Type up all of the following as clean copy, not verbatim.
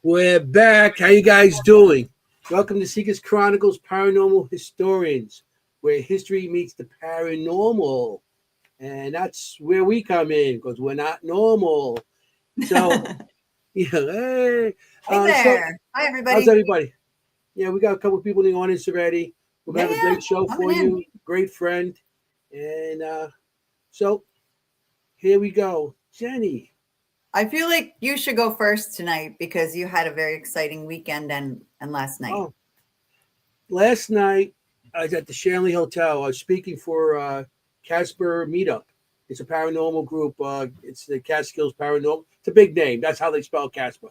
We're back. How you guys doing? Welcome to Seekers Chronicles Paranormal Historians, where history meets the paranormal. And that's where we come in because we're not normal. So, yeah, hey. Hey So there. Hi, how's everybody. everybody? Yeah, we got a couple of people in the audience already. We're going to have a Yeah, great show for coming in. you. Great friend. And so here we go. Jennie. I feel like you should go first tonight because you had a very exciting weekend and last night. Oh, last night I was at the Shanley Hotel. I was speaking for Casper Meetup. It's a paranormal group. It's the Catskills Paranormal. It's a big name. That's how they spell Casper.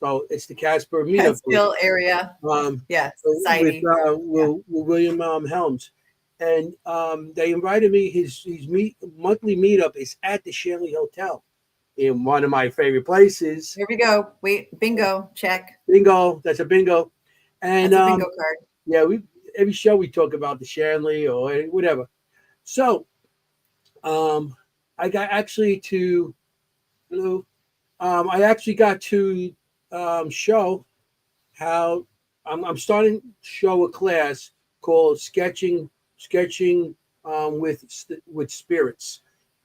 So it's the Casper Meetup group. Catskill area. Yes, With, society. Yeah. William Helms. And they invited me. His monthly meetup is at the Shanley Hotel in one of my favorite places. Here we go. Wait, bingo. Check. Bingo. That's a bingo. And That's a bingo card. yeah, every show we talk about the Shanley or whatever. So, I got actually to, I actually got to show how I'm starting to show a class called sketching with spirits,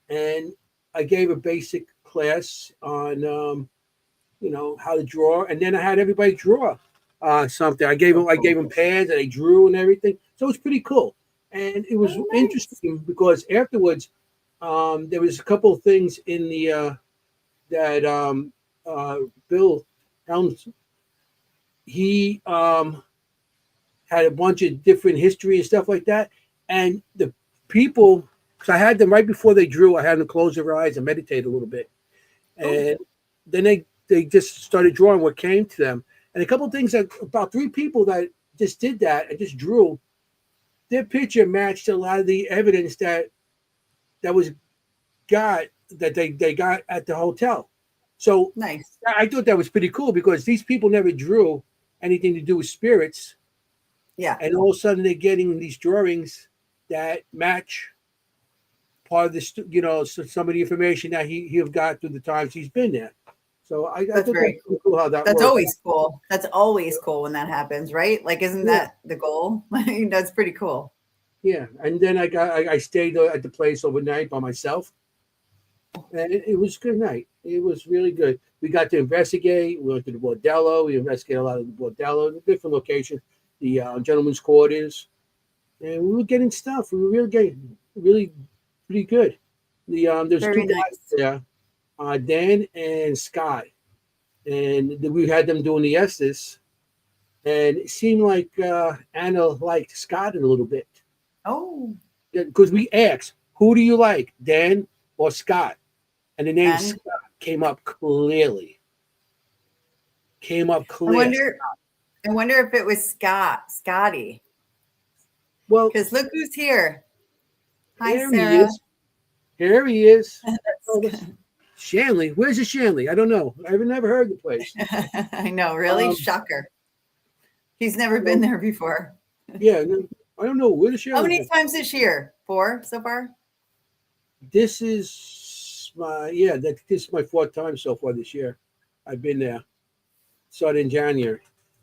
and I gave a basic class on how to draw, and then I had everybody draw something. I gave them pads and they drew and everything. So it's pretty cool. And it was interesting because afterwards, there was a couple of things in the that Bill Helms, he had a bunch of different history and stuff like that. And the people, because I had them right before they drew, I had them close their eyes and meditate a little bit. And then they just started drawing what came to them. And a couple of things about 3 people that just did that and just drew, their picture matched a lot of the evidence that was that they got at the hotel. So nice. I thought that was pretty cool because these people never drew anything to do with spirits. Yeah. And all of a sudden they're getting these drawings that match part of this, some of the information that he have got through the times he's been there. So I That's thought very cool. Cool how that That's works. always cool. That's always cool when that happens, right? Like, isn't that the goal? That's pretty cool. Yeah. And then I stayed at the place overnight by myself. And it was a good night. It was really good. We got to investigate. We went to the bordello. We investigated a lot of the bordello, different locations, the gentleman's quarters, and we were getting stuff. We were really pretty good. There's Very 2 guys there, Dan and Scott, and we had them doing the Estes, and it seemed like Anna liked Scott a little bit. Oh, because we asked, who do you like, Dan or Scott? And the name Scott came up clearly. I wonder if it was Scotty. Well, because look who's here. Hi, here Sarah. He is. Here he is. Shanley. Where's the Shanley? I don't know. I've never heard the place. I know, really? Shocker. He's never been there before. Yeah, I don't know. Where the Shanley? How many times this year? 4 so far? This is this is my 4th time so far this year. I've been there. Started in January.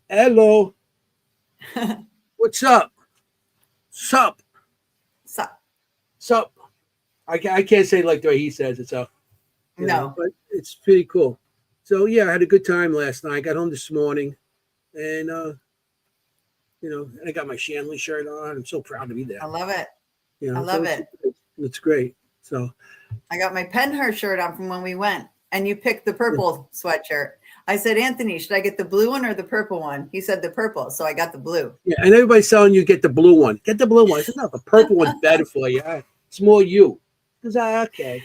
Hello. What's up? Sup. I can't say like the way he says it, so but it's pretty cool. So yeah, I had a good time last night. I got home this morning, and and I got my Shanley shirt on. I'm so proud to be there. I love it. I love it. It's great. So I got my Penhurst shirt on from when we went, and you picked the purple sweatshirt. I said, Anthony, should I get the blue one or the purple one? He said the purple, so I got the blue. Yeah, and everybody's telling you get the blue one. Get the blue one. I said, no, the purple one's better for you. It's more you. Because okay.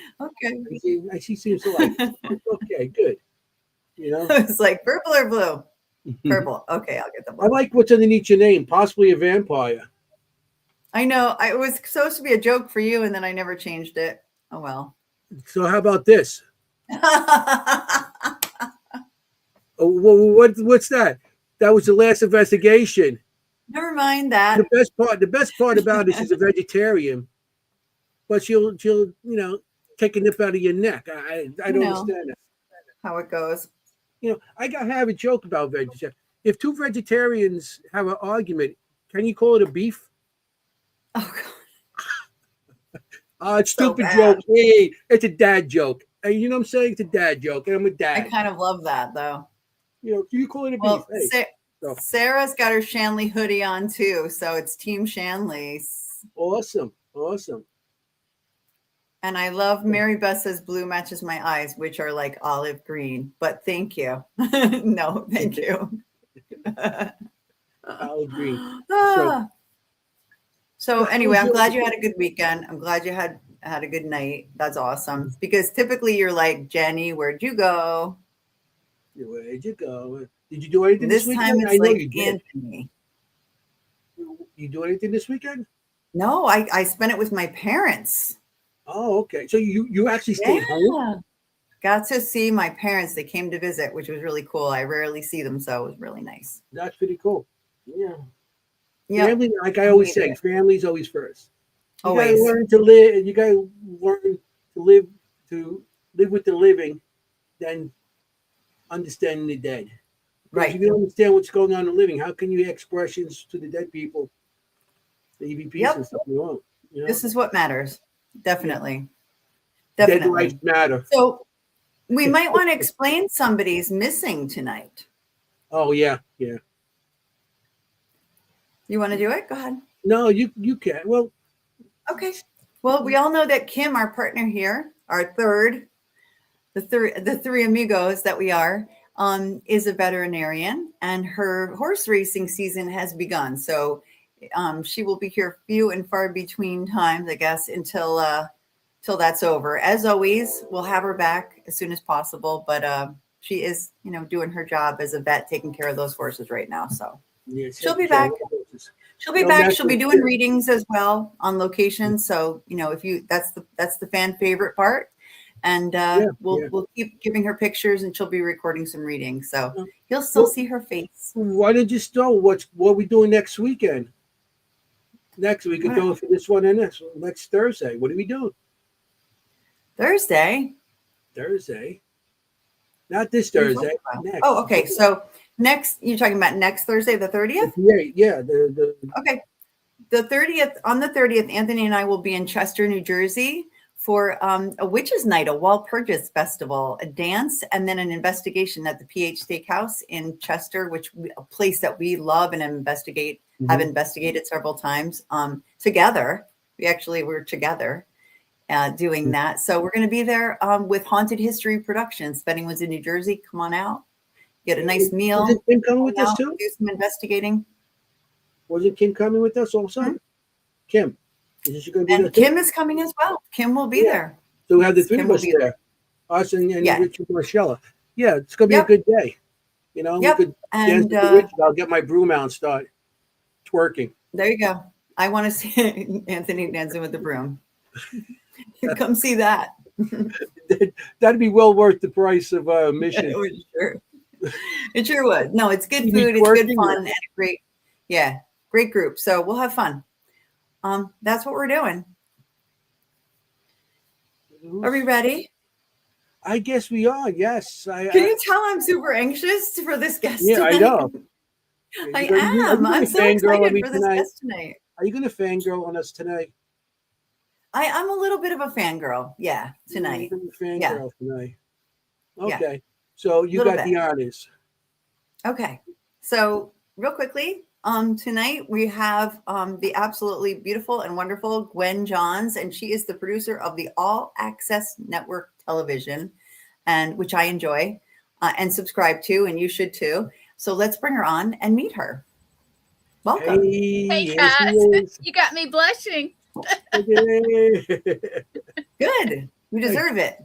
She seems to like it. Okay, good. It's like purple or blue? Purple. Okay, I'll get the blue. I like what's underneath your name, possibly a vampire. I know. It was supposed to be a joke for you, and then I never changed it. Oh, well. So how about this? What's that? That was the last investigation. Never mind that. The best part about it is she's a vegetarian, but she'll take a nip out of your neck. I don't understand that. How it goes. I have a joke about vegetarian. If two vegetarians have an argument, can you call it a beef? Oh, God. It's So stupid joke. bad. Hey, it's a dad joke. And you know what I'm saying? It's a dad joke. And I'm a I dad. kind of love that, though. You call it a beef. Well, Hey. So Sarah's got her Shanley hoodie on, too. So it's Team Shanley. awesome. Awesome. And I love Mary Beth says blue matches my eyes, which are like olive green. But thank you. No, thank you. Olive green. So Ah. So how anyway, was I'm your glad you had a good weekend. I'm glad you had a good night. That's awesome. Because typically you're like, Jennie, where'd you go? where'd you go? Did you do anything this This time weekend? I it's know like you did. Anthoiny. You do anything this weekend? No, I spent it with my parents. Oh, okay. So you actually stayed home? Yeah. Got to see my parents. They came to visit, which was really cool. I rarely see them, so it was really nice. That's pretty cool. Yeah. Yep. Family, like I I always needed say, it. family's always first. You gotta Always. learn to live. You gotta learn to live with the living, then understanding the dead. Because if Right. you don't understand what's going on in the living, how can you expressions to the dead people, the EVPs and Yep. stuff? You won't. This is what matters. Yeah. Definitely. Dead lives Definitely. matter. So we might want to explain somebody's missing tonight. Oh yeah, yeah. You want to do it? Go ahead. No, you can. Well, Okay. Well, we all know that Kimm, our partner here, our the three amigos that we are, is a veterinarian, and her horse racing season has begun. So she will be here few and far between times, I guess, until that's over. As always, we'll have her back as soon as possible. But she is, doing her job as a vet, taking care of those horses right now. So yeah, she'll be back. She'll be back. She'll be doing readings as well on location. So if you that's the fan favorite part, and we'll keep giving her pictures, and she'll be recording some readings. So you'll still see her face. Why don't you start? What we doing next weekend? Next we could do it for this one and next Thursday. What are we doing? Thursday. Not this Thursday. Next. Oh, okay. So you're talking about next Thursday, the 30th? Yeah. Okay. The 30th, on the 30th, Anthoiny and I will be in Chester, New Jersey for a witches' night, a Walpurgis festival, a dance, and then an investigation at the PH Steakhouse in Chester, a place that we love and have investigated several times together. We're together doing that. So we're going to be there with Haunted History Productions, Beddingwoods in New Jersey. Come on out, get a nice meal. Wasn't Kimm coming with us too? Do some investigating. Wasn't Kimm coming with us also? Hmm? Kimm. Is she going to be there? Kimm is coming as well. Kimm will be there. So we have the three of us there. Us and Yeah. Richard and Marcella. Yeah, it's going to be a good day. We could dance with the witch. I'll get my broom out and start twerking. There you go. I want to see Anthoiny dancing with the broom. Come see that. That'd be well worth the price of admission. It sure would. No, it's good food. It's good fun and great group. So we'll have fun. That's what we're doing. Are we ready? I guess we are. Yes. Can you tell I'm super anxious for this guest? Yeah, tonight? I know. I am. I'm so excited for this guest tonight. Are you going to fangirl on us tonight? I'm a little bit of a fangirl. Yeah, tonight. Fangirl tonight. Okay. Yeah. So you got the honors. Okay. So real quickly, tonight we have the absolutely beautiful and wonderful Gwen Johns, and she is the producer of the All Access Network Television, and which I enjoy and subscribe to, and you should too. So let's bring her on and meet her. Welcome. Hey guys, you got me blushing. Good. You deserve it.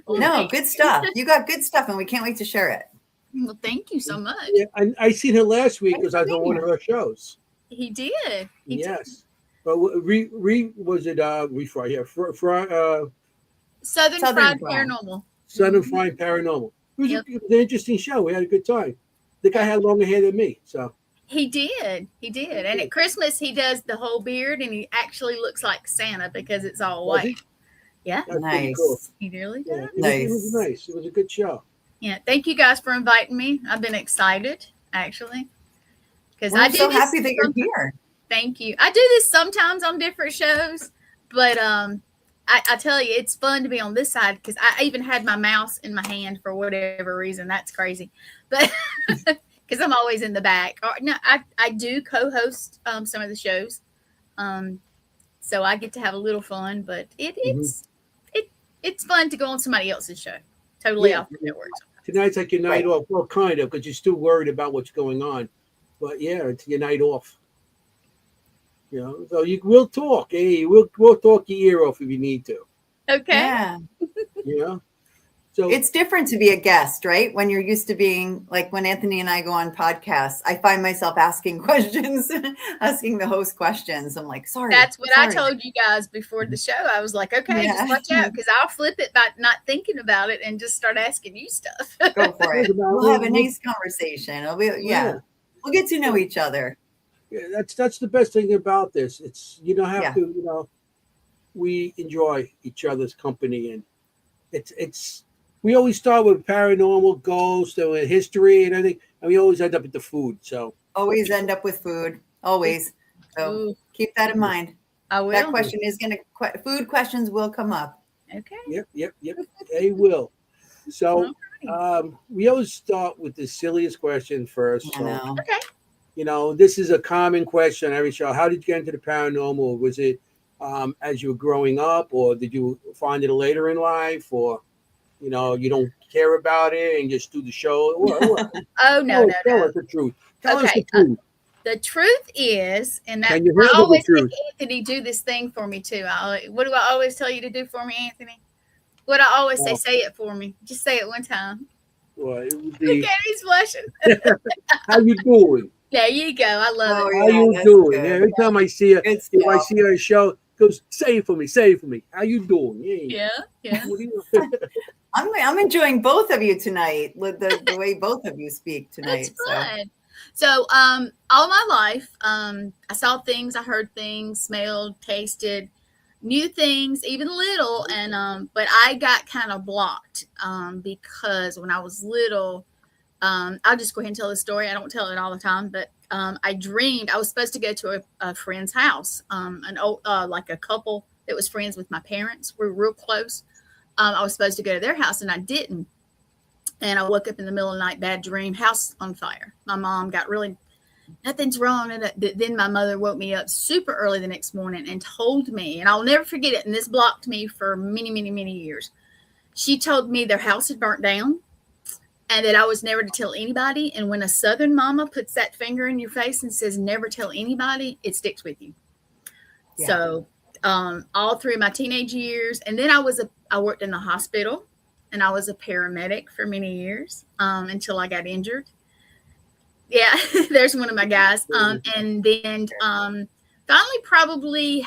No, good stuff. You got good stuff, and we can't wait to share it. Well, thank you so much. Yeah, I seen her last week because I was on one of her shows. He did. Yes. But was it refry? Yeah, Southern Fried Paranormal. Southern Fried Paranormal. It was an interesting show. We had a good time. The guy had longer hair than me, so. He did. And at Christmas, he does the whole beard, and he actually looks like Santa because it's all white. Yeah. That's nice. Cool. He really does. It was nice. It was a good show. Yeah. Thank you guys for inviting me. I've been excited, actually. Because I We're do so this happy that you're sometimes. here. Thank you. I do this sometimes on different shows, but I tell you, it's fun to be on this side because I even had my mouse in my hand for whatever reason. That's crazy, but because I'm always in the back. Or, no, I do co-host some of the shows, um, so I get to have a little fun. But it's fun to go on somebody else's show, totally Yeah. off the network. Tonight's like your night off. Well, kind of, because you're still worried about what's going on. But yeah, it's your night off. You know, so we'll talk. Hey, we'll talk your ear off if you need to. Okay. Yeah. You know, so It's different to be a guest, right? When you're used to being like when Anthoiny and I go on podcasts, I find myself asking questions, asking the host questions. I'm like, sorry. That's what I sorry. told you guys before the show. I was like, okay, Yeah. just watch out because I'll flip it by not thinking about it and just start asking you stuff. Go for it. Think about We'll have a it. nice conversation. It'll be, Yeah. We'll get to know each other. Yeah, that's the best thing about this. It's you don't have Yeah. to. You know, we enjoy each other's company, and it's. We always start with paranormal, ghosts, and history, and everything, and we always end up with the food. So Always end up with food. Always. So Ooh, keep that in mind. I will. That question is going to, food questions will come up. Okay. yep, they will. So Alrighty. we always start with the silliest question first. I So know. Okay. you know, this is a common question on every show. How did you get into the paranormal? Was it as you were growing up, or did you find it later in life, or you know, you don't care about it and just do the show? What? Oh no, no, Tell no. us the truth. Tell us Okay. the truth. The truth is, and that Can you I handle the always make truth? Anthony do this thing for me too. What do I always tell you to do for me, Anthony? What I always say, Oh. say it for me. Just say it one time. Well, it would Look be, at he's blushing. how you doing? There you go. I love Oh, it. How yeah, you that's doing? good. Yeah, every time I see her, Good if I stuff. see her on a show, goes, say it for me, say it for me. How you doing? Yeah. Yeah. What do you- I'm enjoying both of you tonight with the way both of you speak tonight. It's fun. So, all my life, I saw things, I heard things, smelled, tasted, knew things, even little, and but I got kind of blocked because when I was little, I'll just go ahead and tell the story. I don't tell it all the time, but I dreamed I was supposed to go to a friend's house, an old like a couple that was friends with my parents. We were real close. I was supposed to go to their house, and I didn't. And I woke up in the middle of the night, bad dream, house on fire. My mom got really, nothing's wrong. And then my mother woke me up super early the next morning and told me, and I'll never forget it. And this blocked me for many, many, many years. She told me their house had burnt down and that I was never to tell anybody. And when a Southern mama puts that finger in your face and says, never tell anybody, it sticks with you. Yeah. So all through my teenage years. And then I worked in the hospital. And I was a paramedic for many years until I got injured. Yeah, there's one of my guys. And then finally, probably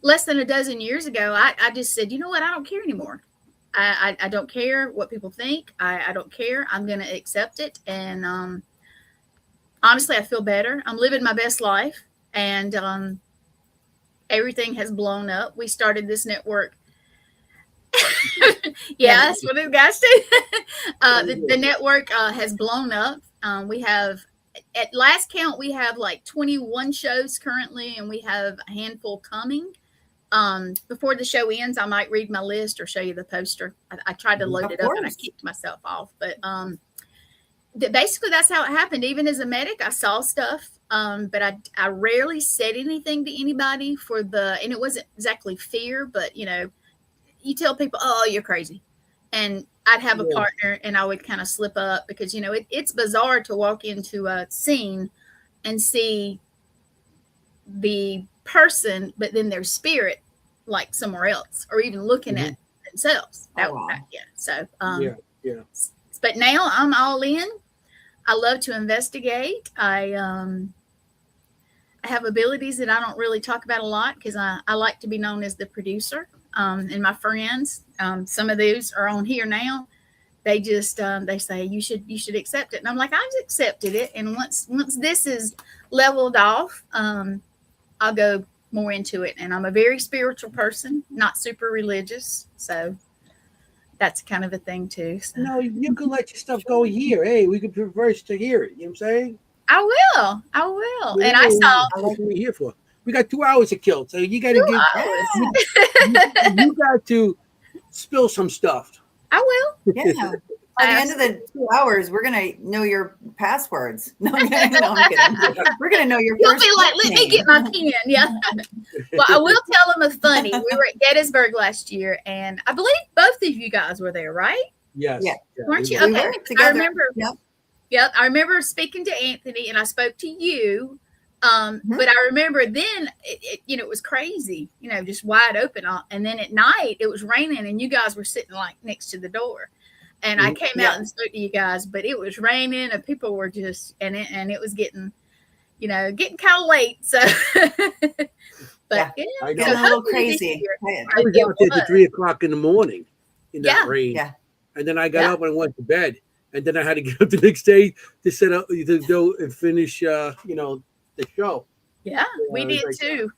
less than a dozen years ago, I just said, you know what? I don't care anymore. I don't care what people think. I don't care. I'm going to accept it. And honestly, I feel better. I'm living my best life. And everything has blown up. We started this network. Yeah, that's what the guys do. The network has blown up. We have, at last count, we have like 21 shows currently, and we have a handful coming. Before the show ends, I might read my list or show you the poster. I tried to load it up and I kicked myself off. But basically, that's how it happened. Even as a medic, I saw stuff, but I rarely said anything to anybody and it wasn't exactly fear, but you know, you tell people, oh, you're crazy. And I'd have a partner and I would kind of slip up because, you know, it's bizarre to walk into a scene and see the person, but then their spirit like somewhere else or even looking at themselves. So, but now I'm all in. I love to investigate. I have abilities that I don't really talk about a lot because I like to be known as the producer. And my friends, some of those are on here now. They just they say you should accept it, and I'm like, I've accepted it. And once this is leveled off, I'll go more into it. And I'm a very spiritual person, not super religious, so that's kind of a thing too. So. No, you could let your stuff go here. Hey, we could reverse to here. You know what I'm saying? I will. You And know, I saw what are we here for? We got 2 hours to kill, so you got to 2 give. hours. You got to spill some stuff. I will. Yeah. By the end of the 2 hours, we're gonna know your passwords. No, I'm kidding. We're gonna know your. You'll first be like, let me get my pen. Yeah. Well, I will tell them a funny. We were at Gettysburg last year, and I believe both of you guys were there, right? Yes. Yeah. Weren't you? We Okay. were together. I remember. Yep. Yep. I remember speaking to Anthoiny, and I spoke to you. But I remember then, it was crazy, just wide open. And then at night, it was raining, and you guys were sitting like next to the door. And I came out and spoke to you guys, but it was raining, and people were just, and it was getting kind of late. So, but Yeah. I know. Getting a little crazy. I was out there at 3 o'clock in the morning in that rain. Yeah. And then I got up and went to bed. And then I had to get up the next day to set up to go and finish the show. Yeah, we did too.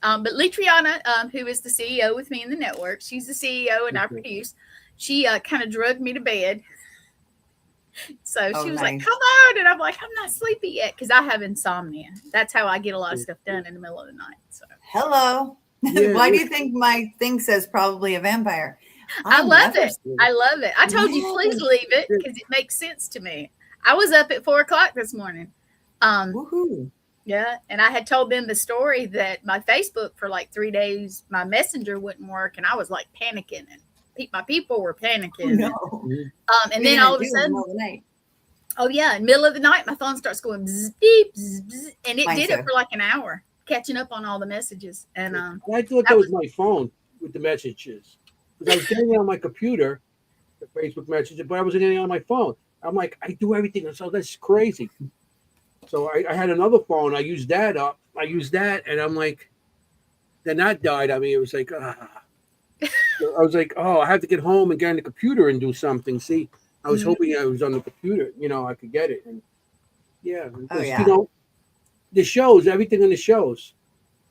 But Litriana, who is the CEO with me in the network, she's the CEO and I produce. She kind of drugged me to bed. So she was like, come on. And I'm like, I'm not sleepy yet because I have insomnia. That's how I get a lot of stuff done in the middle of the night. So hello. Yeah. Why do you think my thing says probably a vampire? I love it. I love it. I told you, please leave it because it makes sense to me. I was up at 4 o'clock this morning. Woohoo. Yeah. And I had told them the story that my Facebook for like 3 days, my messenger wouldn't work. And I was like panicking and my people were panicking. No. And then all of a sudden, oh yeah, in the middle of the night, my phone starts going bzz, beep, bzz, bzz, and it did it for like an hour, catching up on all the messages. And I thought that was my phone with the messages. Because I was getting it on my computer, the Facebook messages, but I wasn't getting it on my phone. I'm like, I do everything. So that's crazy. So I had another phone. I used that, and I'm like, then that died. I mean, it was like, So I was like, oh, I have to get home and get on the computer and do something. See, I was hoping I was on the computer, I could get it. And the shows, everything in the shows,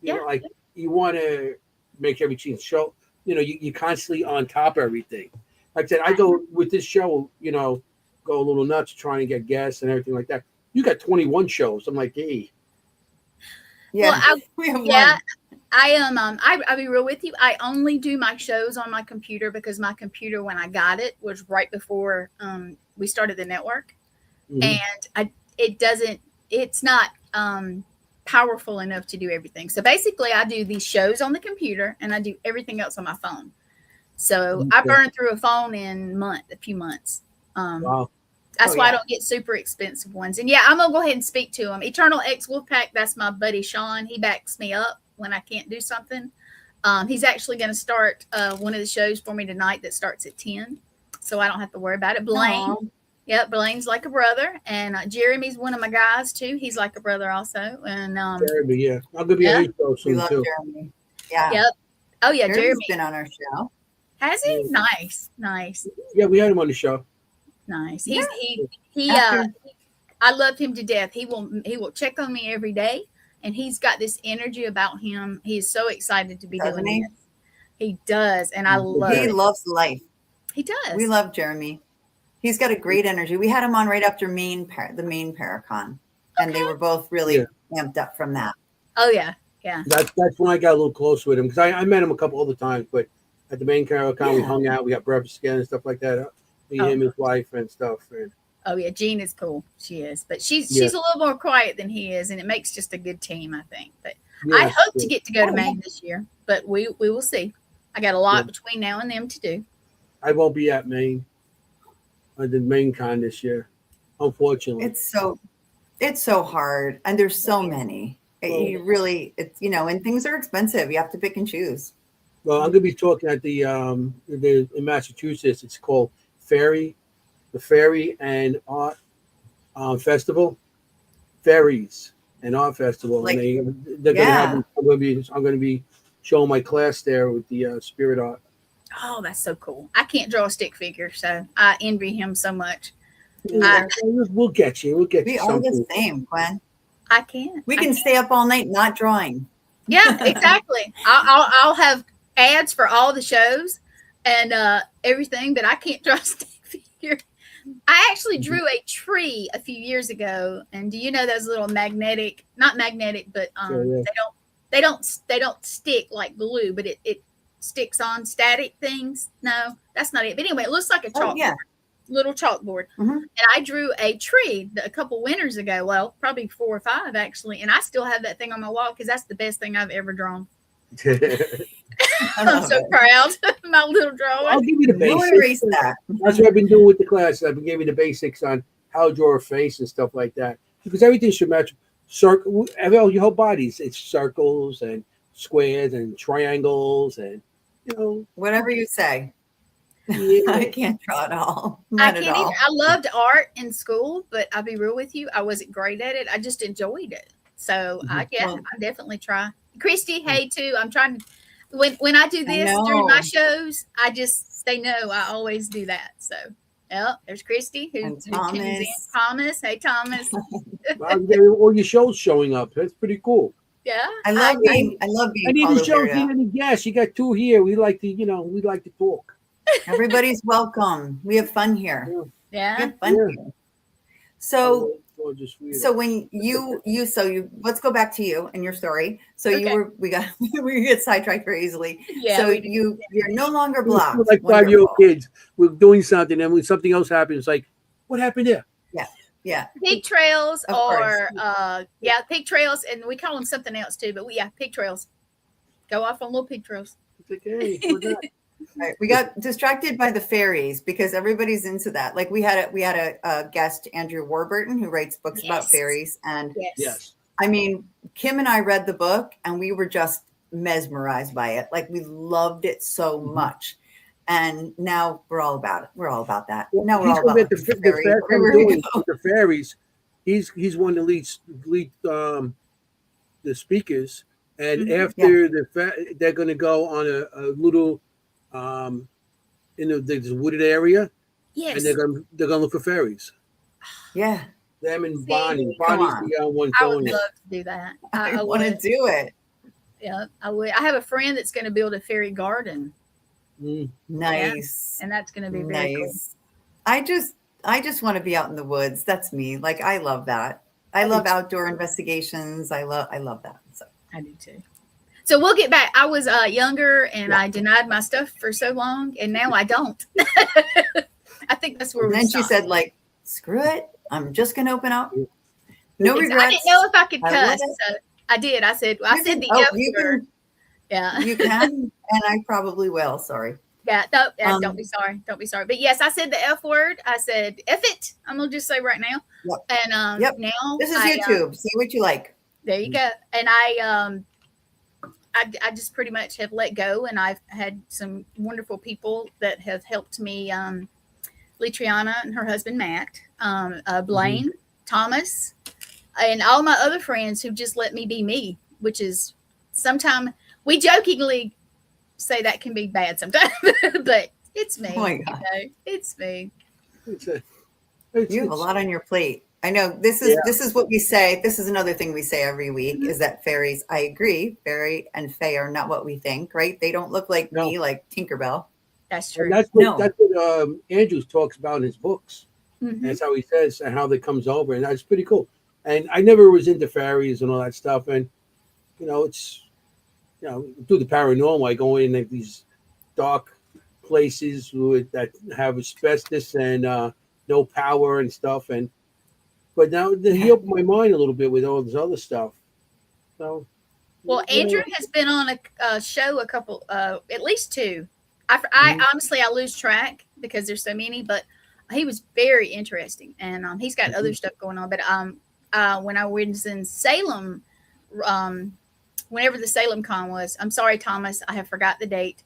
like you want to make everything show, you're constantly on top of everything. Like I said, I go with this show, go a little nuts trying to get guests and everything like that. You got 21 shows. I'm like, hey. Yeah. Well, we have one. I'll be real with you. I only do my shows on my computer because my computer, when I got it, was right before we started the network. And it's not powerful enough to do everything. So basically I do these shows on the computer and I do everything else on my phone. So I burned through a phone in a few months. Wow. That's why I don't get super expensive ones. And I'm going to go ahead and speak to him. Eternal X Wolfpack, that's my buddy Sean. He backs me up when I can't do something. He's actually going to start one of the shows for me tonight that starts at 10. So I don't have to worry about it. Blaine. Aww. Yep, Blaine's like a brother. And Jeremy's one of my guys, too. He's like a brother also. And Jeremy, yeah. I'm going to be on his show soon, too. Jeremy. Yeah. Yep. Oh, yeah, Jeremy's been on our show. Has he? Nice. Yeah, we had him on the show. Nice. I love him to death. He will check on me every day, and he's got this energy about him. He's so excited to be doing this. He does, and I love it. He loves life. He does. We love Jeremy. He's got a great energy. We had him on right after the main Paracon, and they were both really amped up from that. Oh yeah. That's when I got a little close with him because I met him a couple other times, but at the main Paracon we hung out. We got breakfast together and stuff like that. Him, his wife, and stuff. And oh yeah, Jean is cool. She is, but she's a little more quiet than he is, and it makes just a good team, I think. But I hope to get to go to Maine this year, but we will see. I got a lot between now and them to do. I won't be at Maine. I did Maine Con this year, unfortunately. It's so hard, and there's so many. And things are expensive. You have to pick and choose. Well, I'm going to be talking at the in Massachusetts. It's called the Fairy and Art Festival. Fairies and Art Festival. Like, and they're going to have. I'm going to be showing my class there with the spirit art. Oh, that's so cool! I can't draw a stick figure, so I envy him so much. We'll get you. We are the same, Gwen. I can't. We can stay up all night not drawing. Yeah, exactly. I'll have ads for all the shows. and everything, but I can't draw a stick figure. I actually drew a tree a few years ago, and do you know those little magnetic, not magnetic, but yeah. they don't stick like glue, but it sticks on static things. No, that's not it. But anyway, it looks like a chalkboard, yeah. little chalkboard. Mhm. And I drew a tree a couple winters ago. Well, probably 4 or 5 actually, and I still have that thing on my wall because that's the best thing I've ever drawn. I'm so proud of my little drawing. I'll give you the No basics. erase that. That's what I've been doing with the classes. I've been giving you the basics on how to draw a face and stuff like that. Because everything should match. Circle, your whole body's it's circles and squares and triangles and Whatever you say. yeah. I can't draw at all. I Not at can't all. either. I loved art in school, but I'll be real with you, I wasn't great at it. I just enjoyed it. So I Well- definitely try. Christy, hey too. I'm trying to when I do this know. during my shows, they know I always do that. So there's Christy who And tunes in. Thomas. Thomas, hey Thomas. All your shows showing up. That's pretty cool. Yeah. I love being I called need to show over you any guests. You got 2 here. We like to talk. Everybody's welcome. We have fun here. We Yeah. have fun Yeah. here. So Just weird. so when you let's go back to you and your story. So Okay. we get sidetracked very easily. Yeah. So we do. you're no longer We're blocked. like 5-year-old Wonderful. kids. We're doing something, and when something else happens, it's like, what happened there? Yeah. Pig trails Of course. or pig trails, and we call them something else too, but pig trails. Go off on little pig trails. It's like, hey, what's that? Right. We got distracted by the fairies because everybody's into that. Like we had a guest, Andrew Warburton, who writes books about Yes. fairies. And Yes. I mean, Kimm and I read the book and we were just mesmerized by it. Like we loved it so much. And now we're all about it. We're all about that. Now we're He's all about gonna get the fairies. I'm Wherever we doing go. with the fairies. He's one of the lead the speakers, and Mhm. after they're going to go on a little this wooded area, Yes. and they're going to look for fairies. Yeah. Them and See, Bonnie. come Bonnie's on. the one I would going love there. to do that. I want to would. do it. Yeah, I would. I have a friend that's going to build a fairy garden, Mm. Nice. and that's going to be very cool. Nice. I just want to be out in the woods. That's me. Like I love that. I love outdoor investigations. I love that. So I do too. So we'll get back. I was younger and I denied my stuff for so long, and now I don't. I think that's where and we then she stopped. said, like, screw it. I'm just gonna open up. No Because regrets. I didn't know if I could I love cuss, it. so I did. I said, well, I You said can- the oh, F you word. Yeah. You can, and I probably will. Sorry. Yeah, no, don't Um, be sorry. Don't be sorry. But yes, I said the F word. I said F it. I'm gonna just say right now. Yep. And Yep. now This is I, YouTube. Say what you like. there you go. And I just pretty much have let go, and I've had some wonderful people that have helped me. Litriana and her husband Matt, Blaine, Thomas, and all my other friends who just let me be me, which is sometimes we jokingly say that can be bad sometimes, but it's me. Oh my God. It's me. You have a lot on your plate. I know this is what we say. This is another thing we say every week is that fairies, I agree, fairy and fae are not what we think, right? They don't look like me, like Tinkerbell. That's true. And that's what Andrews talks about in his books. Mhm. That's how he says and how that comes over, and that's pretty cool. And I never was into fairies and all that stuff, and it's through the paranormal, I go in like these dark places that have asbestos and no power and stuff, but now he opened my mind a little bit with all this other stuff. So, Well, Andrew has been on a show a couple, at least 2. I honestly, I lose track because there's so many, but he was very interesting, and he's got other stuff going on. But when I was in Salem, whenever the Salem Con was, I'm sorry, Thomas, I have forgot the date,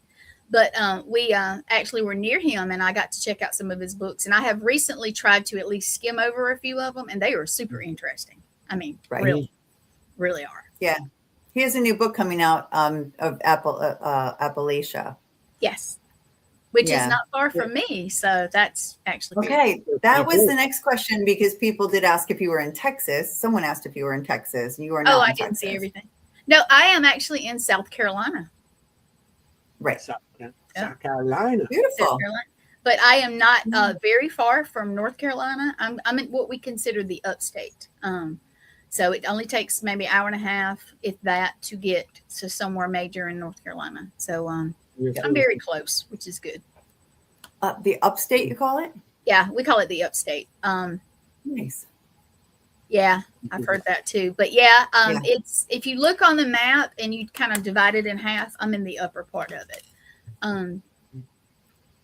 but we actually were near him, and I got to check out some of his books. And I have recently tried to at least skim over a few of them, and they are super interesting. I mean, really, really are. Yeah. He has a new book coming out of Appalachia. Yes. Which is not far from me. So that's actually okay. That was the next question because people did ask if you were in Texas. Someone asked if you were in Texas. You are not. Oh, I in didn't see Texas. everything. No, I am actually in South Carolina. Right. South Carolina. South Beautiful. Carolina. But I am not very far from North Carolina. I'm in what we consider the upstate. So it only takes maybe an hour and a half, if that, to get to somewhere major in North Carolina. So I'm very close, which is good. The upstate, you call it? Yeah, we call it the upstate. Nice. Yeah, I've heard that too. But it's, if you look on the map and you kind of divide it in half, I'm in the upper part of it.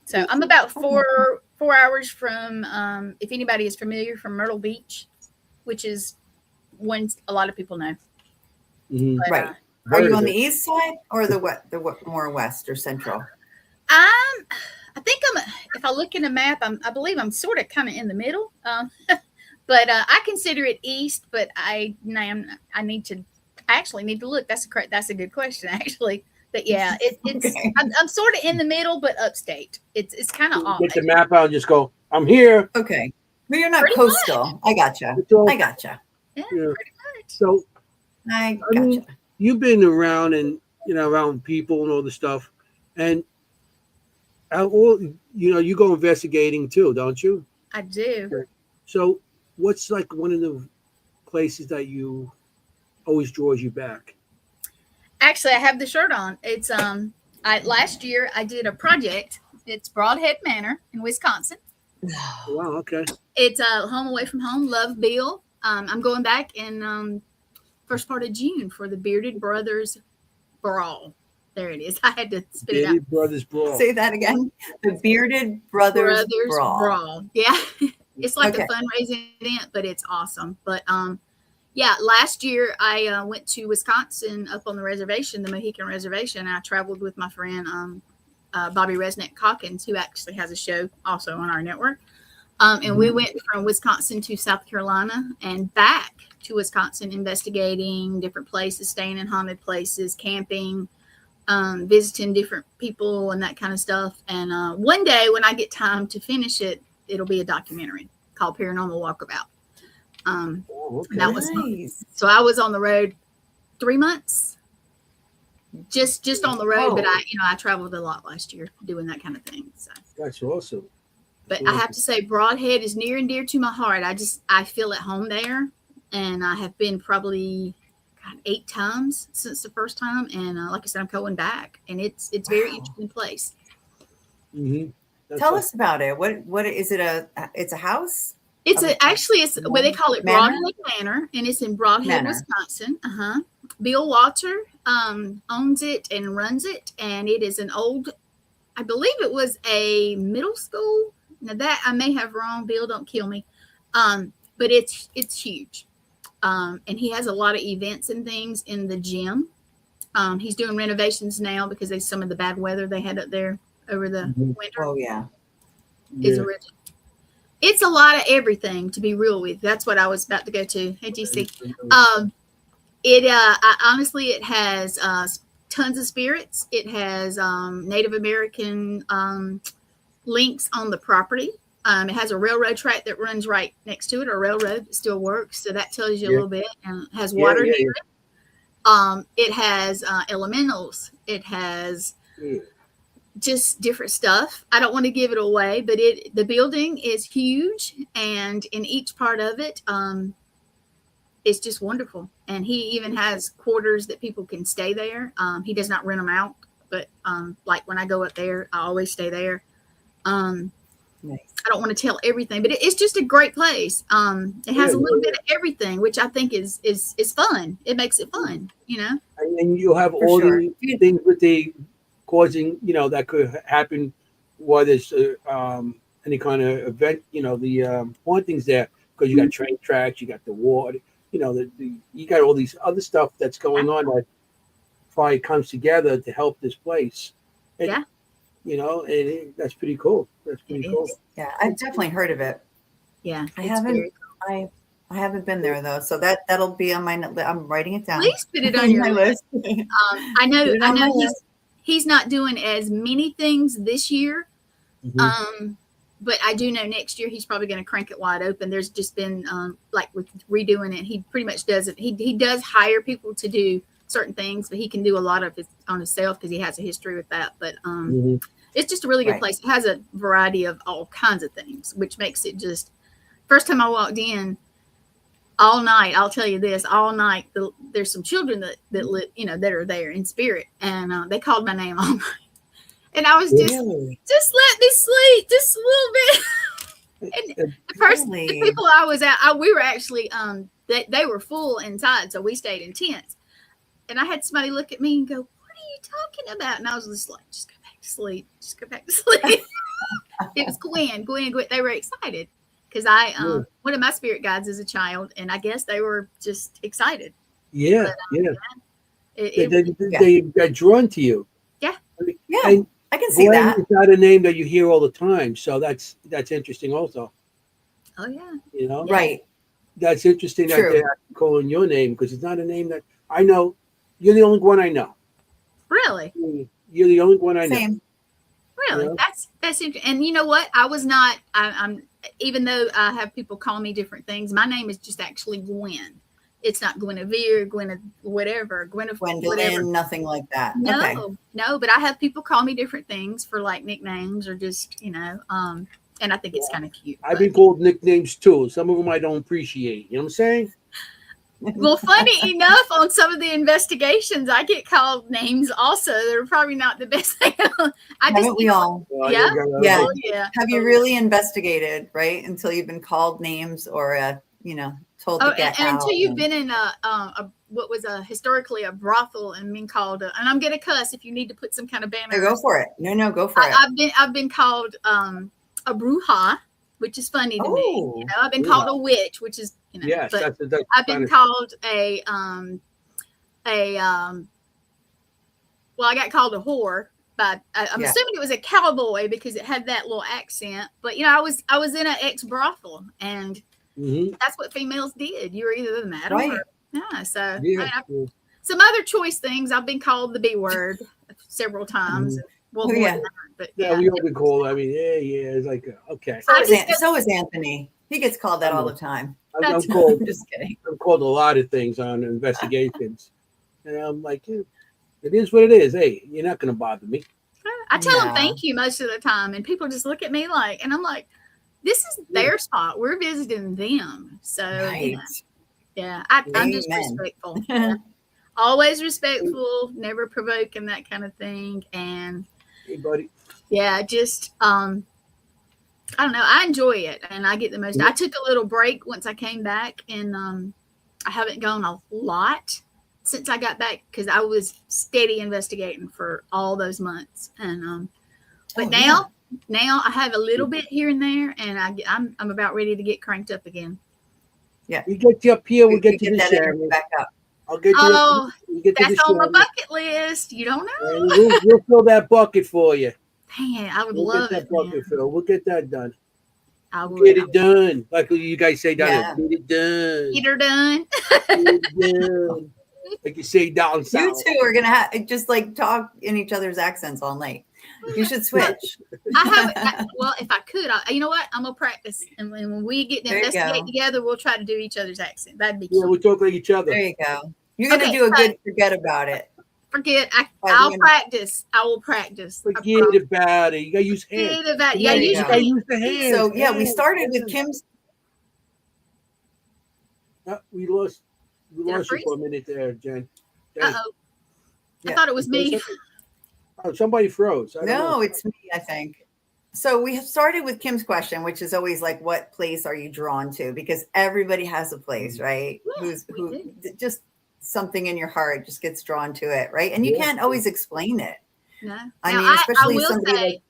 So I'm about 4 hours from, if anybody is familiar, from Myrtle Beach, which is one a lot of people know. But, Right. Are you on the east side or the more west or central? I think if I look in the map, I believe I'm sort of kind of in the middle. But I consider it east, but I actually need to look. That's a good question, actually. But yeah, it's Okay. I'm sort of in the middle, but upstate. It's kind of odd. Get the map out and just go, I'm here. Okay. But you're not Pretty coastal. I gotcha. all- I gotcha. Yeah, Yeah. pretty much. So I I mean, gotcha. you've been around and around people and all this stuff, and you go investigating too, don't you? I do. So what's like one of the places that you always draws you back? Actually, I have the shirt on. It's last year I did a project. It's Broadhead Manor in Wisconsin. Wow. Okay. It's Home Away from Home. Love Bill. I'm going back in first part of June for the Bearded Brothers Brawl. There it is. I had to spit it out. Bearded Brothers Brawl. Say that again. The Bearded Brothers Brawl. Yeah. It's like Okay. a fundraising event, but it's awesome. But yeah, last year I went to Wisconsin up on the reservation, the Mohican Reservation. And I traveled with my friend Bobby Resnick Calkins, who actually has a show also on our network. And we went from Wisconsin to South Carolina and back to Wisconsin, investigating different places, staying in haunted places, camping, visiting different people and that kind of stuff. And one day when I get time to finish it, it'll be a documentary called Paranormal Walkabout. Okay. That was Nice. so I was on the road 3 months, just on the road. But I traveled a lot last year doing that kind of thing. So. That's awesome. But I have to say, Broadhead is near and dear to my heart. I feel at home there, and I have been probably 8 times since the first time. And like I said, I'm going back, and it's a very interesting place. Mm-hmm. Tell us about it. What is it? It's a house? It's what they call it, Manor? Broadhead Manor, and it's in Broadhead, Manor. Wisconsin. Bill Walter owns it and runs it, and it is an old, I believe it was a middle school. Now that I may have wrong, Bill, don't kill me. But it's huge. And he has a lot of events and things in the gym. He's doing renovations now because of some of the bad weather they had up there over the winter. Oh yeah. Is original. It's a lot of everything, to be real with. That's what I was about to go to. Hey, GC. Honestly, it has tons of spirits. It has Native American links on the property. It has a railroad track that runs right next to it, or railroad that still works. So that tells you a little bit. And it has water near it. It has elementals. It has just different stuff. I don't want to give it away, but the building is huge, and in each part of it, it's just wonderful. And he even has quarters that people can stay there. He does not rent them out, but like when I go up there, I always stay there. Nice. I don't want to tell everything, but it's just a great place. It has a little bit of everything, which I think is fun. It makes it fun, And you'll have For all sure. the things with the causing, that could happen while there's any kind of event, the hauntings there, because you got train tracks, you got the water, you got all these other stuff that's going on that probably comes together to help this place. And, that's pretty cool. That's pretty cool. Yeah, I've definitely heard of it. Yeah, I haven't. I haven't been there though, so that'll be on my. I'm writing it down. Please put it on your my list. list. I know. Put it on my list. He's not doing as many things this year. Mhm. But I do know next year he's probably going to crank it wide open. There's just been like with redoing it, he pretty much does it. He does hire people to do certain things, but he can do a lot of it on himself because he has a history with that. But It's just a really good Right. place. It has a variety of all kinds of things, which makes it just. First time I walked in, all night, I'll tell you this, all night, there's some children that live, that are there in spirit, and they called my name all night, and I was just let me sleep just a little bit. And the people I was at, we were actually they were full inside, so we stayed in tents, and I had somebody look at me and go, "What are you talking about?" And I was just like, "Just go back to sleep, just go back to sleep." It was Gwen. They were excited because one of my spirit guides is a child, and I guess they were just excited. Yeah, but, they got drawn to you. Yeah, and I can see Gwen that. is not a name that you hear all the time, so that's interesting also. Oh yeah, right. That's interesting that True. they're calling your name, because it's not a name that I know. You're the only one I know. Really? You're the only one I know. Same. Really? Yeah. That's interesting. And you know what? I was not. I'm even though I have people call me different things. My name is just actually Gwen. It's not Guinevere, whatever, Gwendolyn, whatever. nothing like that. No, Okay. no. But I have people call me different things for like nicknames or just and I think it's kind of cute. I've been called nicknames too. Some of them I don't appreciate. You know what I'm saying? Well, funny enough, on some of the investigations, I get called names also. They're probably not the best thing. Haven't we all? Yeah. Yeah. Oh, yeah. Have you really investigated, right? Until you've been called names or, told to get and out. until you've been in what was historically a brothel and been called, and I'm going to cuss if you need to put some kind of banner. Go for it. No, go for it. I've been called a bruja, which is funny to me. I've been called a witch, which is yes, but that's I've been called I got called a whore, but I'm assuming it was a cowboy because it had that little accent. But I was in an ex brothel, and that's what females did. You were either the madam or So some other choice things. I've been called the B word several times. Well, more than that, but we all been called. I mean, it's like okay. So is Anthony. He gets called that all the time. I'm called. I'm just kidding. I'm called a lot of things on investigations, and I'm like, it is what it is. Hey, you're not going to bother me. I tell them thank you most of the time, and people just look at me and I'm like, this is their spot. We're visiting them, so I'm just respectful. Always respectful, never provoking, that kind of thing, and hey, buddy. Yeah, just I don't know. I enjoy it, and I get the most. I took a little break once I came back, and I haven't gone a lot since I got back because I was steady investigating for all those months, and but now I have a little bit here and there, and I'm about ready to get cranked up again. Yeah, we get you up here. We'll get you the back up. I'll get you. That's on my bucket list. You don't know. We'll fill that bucket for you. Man, I would love get it. That bucket fill. We'll get that done. I will get it done. Like you guys say down there. Get it done. Get her done. Get it done. Like you say down south. You two are gonna just like talk in each other's accents all night. You should switch. Well, if I could, you know what? I'm gonna practice, and when we get to investigate together, we'll try to do each other's accent. That'd be cute. Yeah, we'll talk like each other. There you go. You're gonna do a good forget about it. Forget. I'll practice. I will practice. Forget about it. You gotta use hands. Forget about it. Yeah, you gotta use the hands. So we started with Kimm's. We lost you for a minute there, Jen. Uh-oh. I thought it was me. Oh, somebody froze. No, it's me, I think. So we have started with Kimm's question, which is always like, what place are you drawn to? Because everybody has a place, right? Yeah, who just something in your heart just gets drawn to it, right? And you can't always explain it. No. I mean, especially I will somebody say,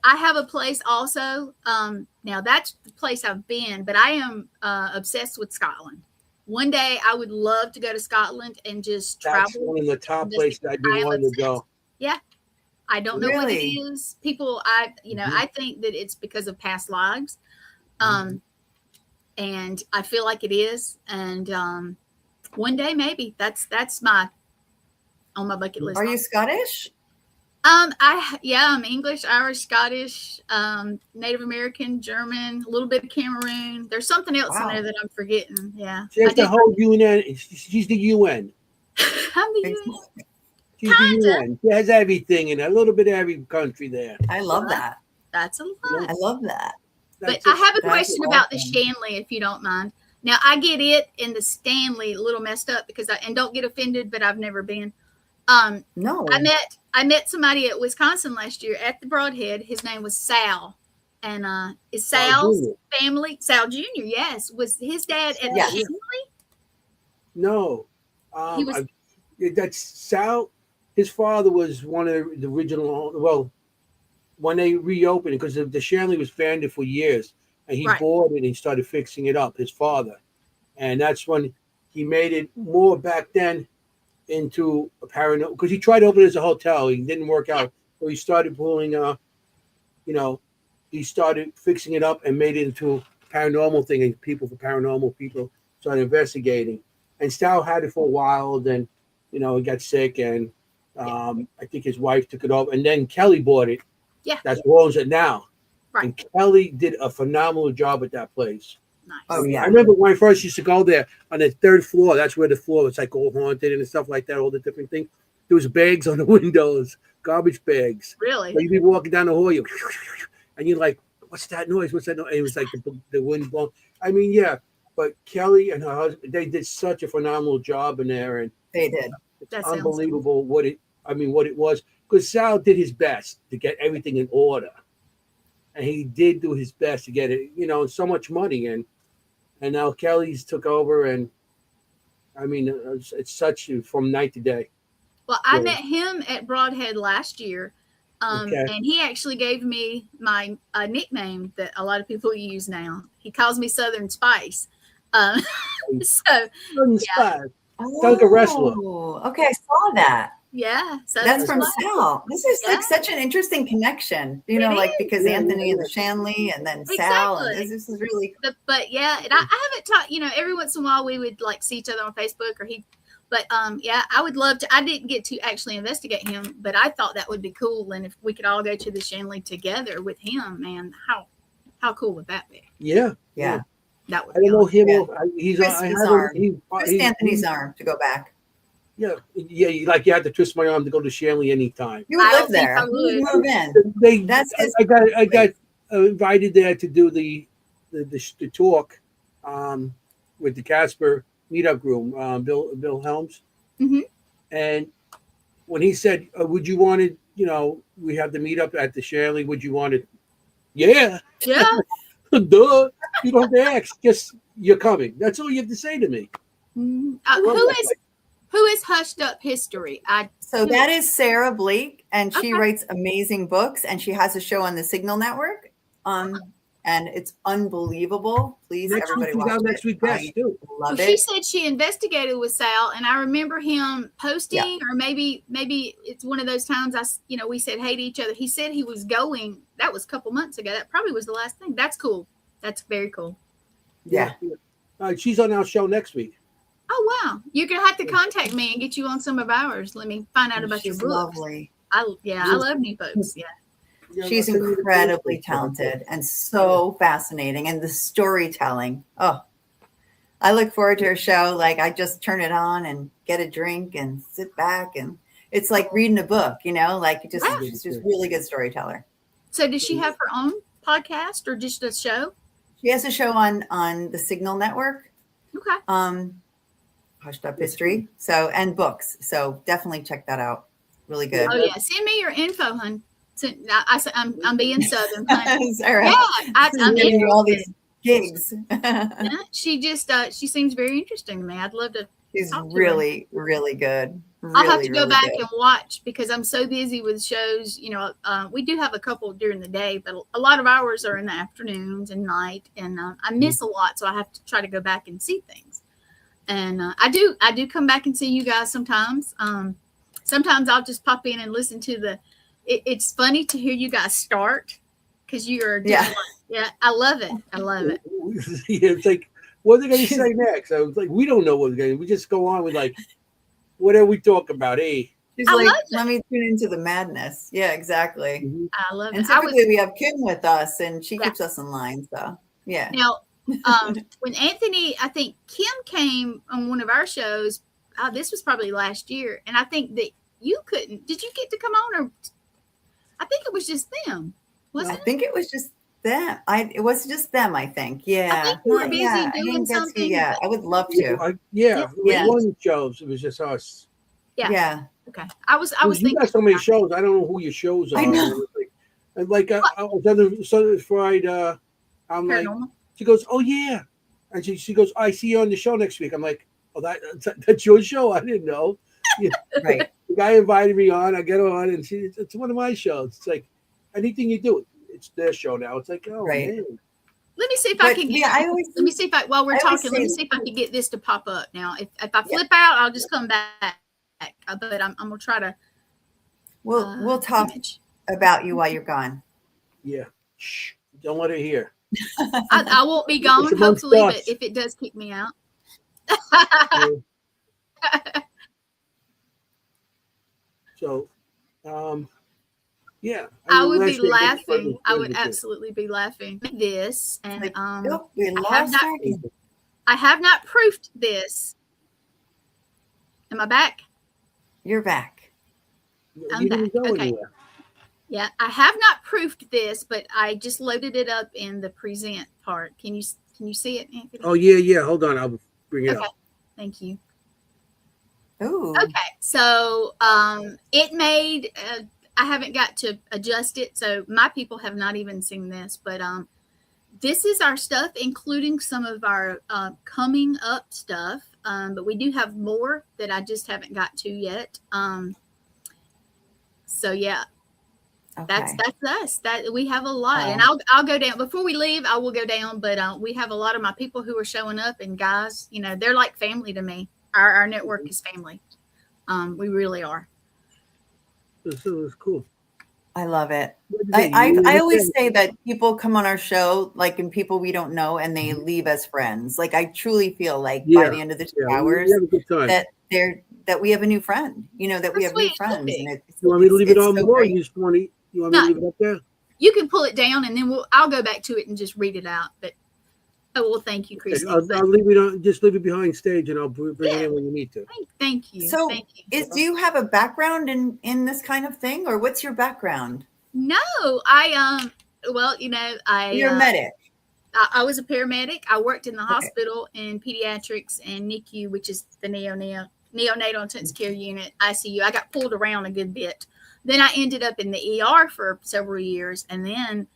I have a place also. Now that's the place I've been, but I am obsessed with Scotland. One day I would love to go to Scotland and just travel. That's one of the top places I've been wanting to go. Yeah. I don't know what it is. People, I think that it's because of past lives. And I feel like it is. And one day maybe that's on my bucket list. Are you Scottish? I'm English, Irish, Scottish, Native American, German, a little bit of Cameroon. There's something else in there that I'm forgetting. Yeah. She's the whole UN. She's the UN. I'm the UN. She's the UN. She has everything in it, a little bit of every country there. I love Well, that. That's a lot. I love that. But That's I it. have a That's question about the awesome. Shanley, if you don't mind. Now I get it and the Stanley a little messed up because and don't get offended, but I've never been. No. I met somebody at Wisconsin last year at the Broadhead. His name was Sal, and is Sal's Jr. family Sal Jr. Yes, was his dad at Yes. the Shanley? No, He was that's Sal. His father was one of the original. Well, when they reopened it, because the Shanley was abandoned for years, and he Right. bought it and he started fixing it up. His father, and that's when he made it more back then into a paranormal. Because he tried to open it as a hotel, he didn't work out. So he started pulling, he started fixing it up and made it into a paranormal thing, and paranormal people started investigating. And Sal had it for a while, then he got sick, and I think his wife took it over, and then Kelly bought it. Yeah. That's who owns it now. Right. And Kelly did a phenomenal job at that place. nice. Oh, yeah. I remember when I first used to go there on the third floor. That's where the floor was like all haunted and stuff like that, all the different things. There was bags on the windows, garbage bags. Really? So you'd be walking down the hall, and you're like, what's that noise? What's that noise? And it was like the wind blowing. I mean, yeah. But Kelly and her husband, they did such a phenomenal job in there, and They did. it's That sounds unbelievable what it was. Because Sal did his best to get everything in order, and he did do his best to get it. So much money, and now Kelly's took over, and I mean, it's such from night to day. Well, I Yeah. met him at Broadhead last year, Okay. and he actually gave me my nickname that a lot of people use now. He calls me Southern Spice. So Inspired. Like a wrestler. Oh, okay. I saw that. yeah, Southern That's from Spice. Sal. This is Yeah. like such an interesting connection, It like is. because Yeah, Anthony yeah, and the Shanley and then Sal. And Exactly. this is really But yeah, and I haven't taught. Every once in a while we would like see each other on Facebook or he. But yeah, I would love to. I didn't get to actually investigate him, but I thought that would be cool. And if we could all go to the Shanley together with him, man, how cool would that be? Yeah. yeah. That would I be don't know awesome. him. Yeah. He's Twist I his have arm. him. Twist Anthony's arm to go back. Yeah. You had to twist my arm to go to Shanley anytime. You would I live don't think there. I You would would. move in. That's his I got invited there to do the talk with the Casper meetup group. Bill Helms. Mhm. And when he said, "Would you want it?" We have the meetup at the Shanley. Would you want it? Yeah. Yeah. Duh. You don't have to ask. Just you're coming. That's all you have to say to me. Mhm. I love Who that is place. who is Hushed Up History? So that is Sarah Blake, and she Okay. writes amazing books, and she has a show on the Signal Network. And it's unbelievable. Please, Next everybody week we watch got it. next week guest I too. love She it. said she investigated with Sal, and I remember him posting, or maybe it's one of those times we said hey to each other. He said he was going. That was a couple months ago. That probably was the last thing. That's cool. That's very cool. Yeah. She's on our show next week. Oh wow! You're gonna have to contact me and get you on some of ours. Let me find out about She's your books. lovely. I love new books. Yeah. Yeah, She's I'll send you the incredibly pictures. talented and so fascinating. And the storytelling. Oh, I look forward to her show. Like I just turn it on and get a drink and sit back. And it's like reading a book, like she's just really good storyteller. So does she have her own podcast or just a show? She has a show on the Signal Network. Okay. Hushed Up History. So, and books. So definitely check that out. Really good. Oh yeah. Send me your info, hun. I'm being Southern, hun. All right. Yeah, I'm Giving you all interested. these gigs. Yeah, she seems very interesting to me. I'd love to. She's talk to her. really, really good. I'll have Really, to go really back good. and watch because I'm so busy with shows. We do have a couple during the day, but a lot of hours are in the afternoons and night, and I miss a lot, so I have to try to go back and see things. And I do come back and see you guys sometimes. Sometimes I'll just pop in and listen to it's funny to hear you guys start because you are doing I love it. I love it. Yeah, it's like, what are they going to say next? I was like, we don't know what we're going to. We just go on with like, what are we talking about? Hey, She's I like, love it. let me tune into the madness. Yeah, exactly. I love And it. typically we have Kimm with us, and she Yeah. keeps us in line. So yeah. Now, when Anthony, I think Kimm came on one of our shows. This was probably last year, and I think that you couldn't. Did you get to come on, or I think it was just them? I think it was just them. It was just them, I think. Yeah. I think you were busy I doing didn't get to, something. yeah, I would love to. Yeah, Yeah. one shows it was just us. Yeah. Okay. I was You thinking got so many about it. shows. I don't know who your shows are. I know. I was on the Southern Fried. I'm like, Paranormal. she goes, "Oh yeah," and she goes, "I see you on the show next week." I'm like, "Oh, that's your show? I didn't know." Yeah. Right. The guy invited me on. I get on, and it's one of my shows. It's like anything you do, it's their show now. It's like, oh Right. man. Let me see if I can get. I always, let me see if while we're I always talking, let me say- see if I can get this to pop up. Now, if I flip out, I'll just come back. But I'm gonna try to. we'll talk image. about you while you're gone. Yeah. Shh. Don't let her hear. I won't be gone, It's amongst hopefully, us. but if it does kick me out. So, yeah. I would be last week, laughing. I would too. absolutely be laughing. This and Like, nope, we I have lost not- our game. I have not proofed this. Am I back? You're back. I'm You didn't back. go Okay. anywhere. Yeah, I have not proofed this, but I just loaded it up in the present part. Can you see it, Anthony? Oh yeah. Hold on, I'll bring it Okay. up. Thank you. Ooh. Okay, so it made. I haven't got to adjust it, so my people have not even seen this. But this is our stuff, including some of our coming up stuff. But we do have more that I just haven't got to yet. So yeah, Okay. that's us. That we have a lot, Oh. and I'll go down before we leave. I will go down, but we have a lot of my people who are showing up, and guys, they're like family to me. Our network is family. We really are. This is cool. I love it. What did I you always say? say that people come on our show, like, and people we don't know, and they leave as friends. Like, I truly feel like by Yeah, the end of the 2 Yeah, hours we have a good time. that we have a new friend. That we That's have new sweet. friends. And You want me to leave it it's on so more? Or great. you just want to? You want me to No. leave it up there? You can pull it down, and then I'll go back to it and just read it out. But thank you, Okay, Christy. I'll leave it on. Just leave it behind stage, and I'll bring it Yeah. in when you need to. Thank you. So Thank you. do you have a background in this kind of thing, or what's your background? No, I well, You're a medic. I was a paramedic. I worked in the Okay. hospital in pediatrics and NICU, which is the neonatal intensive care unit, ICU. I got pulled around a good bit. Then I ended up in the ER for several years, and then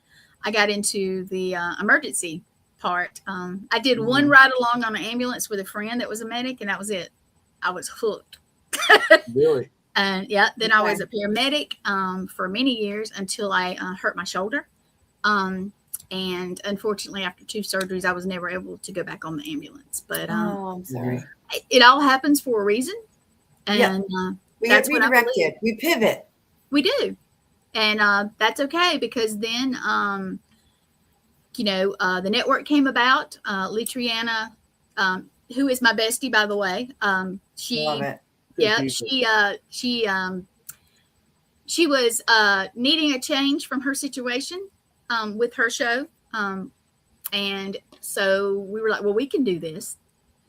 I got into the emergency part. I did one ride along on an ambulance with a friend that was a medic, and that was it. I was hooked. Really? And yeah, then I Okay. was a paramedic for many years until I hurt my shoulder. And unfortunately, after 2 surgeries, I was never able to go back on the ambulance. But I'm sorry. it all happens for a reason. And We that's get what I believe. redirected. We pivot. We do. And that's okay, because then, the network came about. Litriana, who is my bestie, by the way, she, Love it. yeah, Good she was needing a change from her situation with her show. And so we were like, well, we can do this.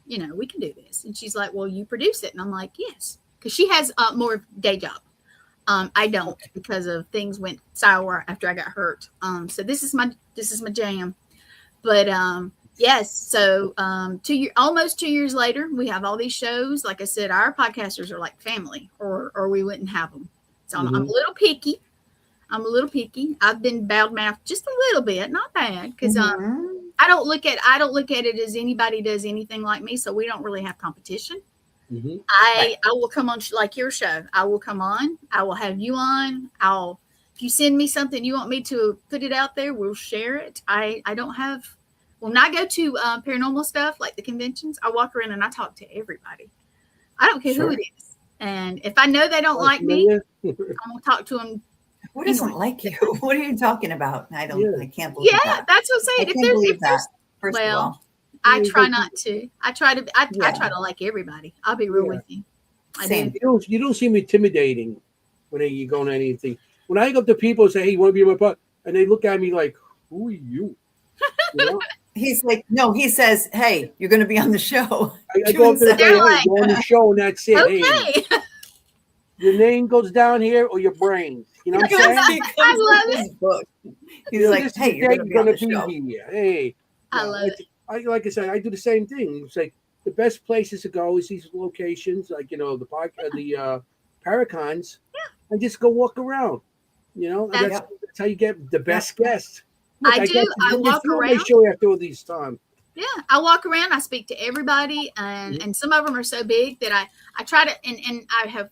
We can do this. And she's like, well, you produce it. And I'm like, yes, because she has more day job. I don't, because of things went sour after I got hurt. So this is my jam. But yes, so almost 2 years later, we have all these shows. Like I said, our podcasters are like family, or we wouldn't have them. So I'm a little picky. I've been bad mouthed just a little bit, not bad, because I don't look at it as anybody does anything like me. So we don't really have competition. Mm-hmm. I will come on like your show. I will come on. I will have you on. If you send me something you want me to put it out there, we'll share it. I don't have. When I go to paranormal stuff like the conventions, I walk around and I talk to everybody. I don't care who it is. And if I know they don't like me, I'm gonna talk to them. Who doesn't like you? What are you talking about? I can't believe Yeah, that. that's what I'm I saying. can't believe that. First of well, all, I try not to. I try to like everybody. I'll be real with you. Same. You don't seem intimidating when you go on anything. When I go up to people and say, "Hey, you want to be in my pod?" and they look at me like, "Who are you?" He's like, no. He says, "Hey, you're going to be on the show." I go up to the They're guy, like, "Hey, go on the show," and that's it. Okay. Hey, your name goes down here or your brain. You know what I'm saying? He I comes love with his book. He's You know, like, this is hey, the you're day going to you're be on gonna the show. be here. Hey, I yeah, love it. like I said, I do the same thing. It's like the best places to go is these locations, like the park, the Paracons, and just go walk around. You know, and That's- that's how you get the best guests. Look, I I do. got I this walk film around. they show after all these time. Yeah, I walk around. I speak to everybody, and some of them are so big that I try to and I have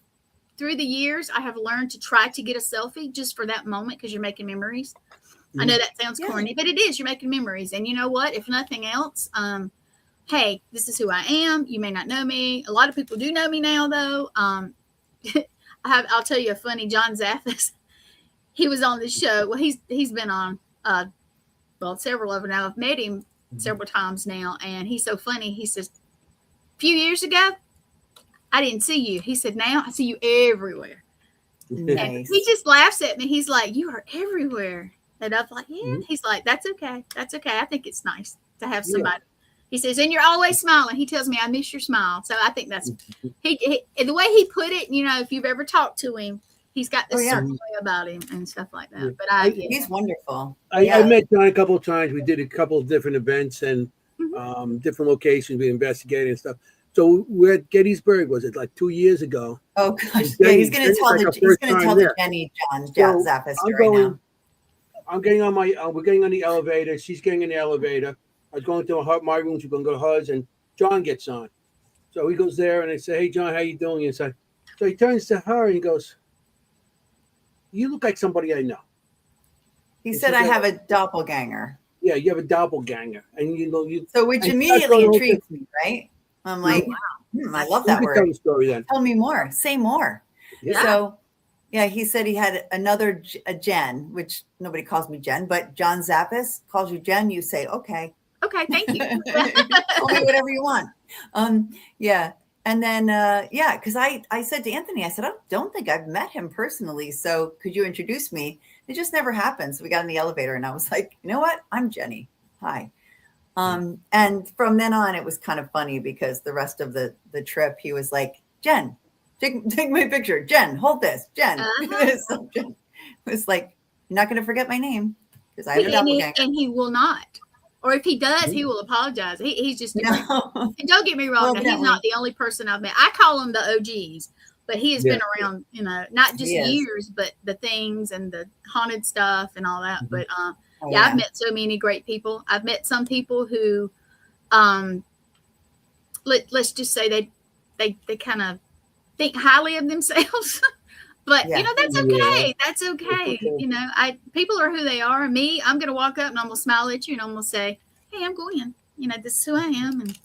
through the years I have learned to try to get a selfie just for that moment because you're making memories. I know that sounds corny, but it is. You're making memories, and you know what? If nothing else, hey, this is who I am. You may not know me. A lot of people do know me now, though. I'll tell you a funny. John Zaffis, he was on the show. Well, he's been on several of them now. I've met him several times now, and he's so funny. He says, a few years ago, I didn't see you. He said, now I see you everywhere. Nice. And he just laughs at me. He's like, you are everywhere. And I'm like, yeah. He's like, that's okay. That's okay. I think it's nice to have somebody. He says, and you're always smiling. He tells me, I miss your smile. So I think that's he the way he put it. If you've ever talked to him, he's got this certain way about him and stuff like that. But he's wonderful. I met John a couple of times. We did a couple of different events and different locations we investigated and stuff. So we're at Gettysburg. Was it like 2 years ago? Oh gosh, yeah. He's going to tell the Jennie John Zaffis story now. I'm getting on we're getting on the elevator. She's getting in the elevator. I was going to my room. She's going to go to hers, and John gets on. So he goes there, and I say, "Hey, John, how you doing?" And so he turns to her and he goes, "You look like somebody I know." He said, "I have a doppelganger." Yeah, you have a doppelganger, and you. So which immediately intrigues me, right? I'm like, I love that word. Tell the story then. Tell me more. Say more. Yeah. So. Yeah, he said he had another Jen, which nobody calls me Jen, but John Zappis calls you Jen. You say, okay. Okay, thank you. Call me whatever you want. Yeah. And then, because I said to Anthony, I said, I don't think I've met him personally. So could you introduce me? It just never happened. So we got in the elevator and I was like, you know what? I'm Jennie. Hi. And from then on, it was kind of funny because the rest of the trip, he was like, Jen. Take my picture. Jen, hold this. Jen. So Jen was like, you're not going to forget my name because I have a doppelganger. And he will not. Or if he does, he will apologize. He's just and don't get me wrong, he's not the only person I've met. I call him the OGs, but he has been around, not just years, but the things and the haunted stuff and all that. But I've met so many great people. I've met some people who let's just say they kind of think highly of themselves, but that's okay. That's okay. People are who they are. Me, I'm gonna walk up and I'm gonna smile at you and I'm gonna say, hey, I'm Gwen. This is who I am, and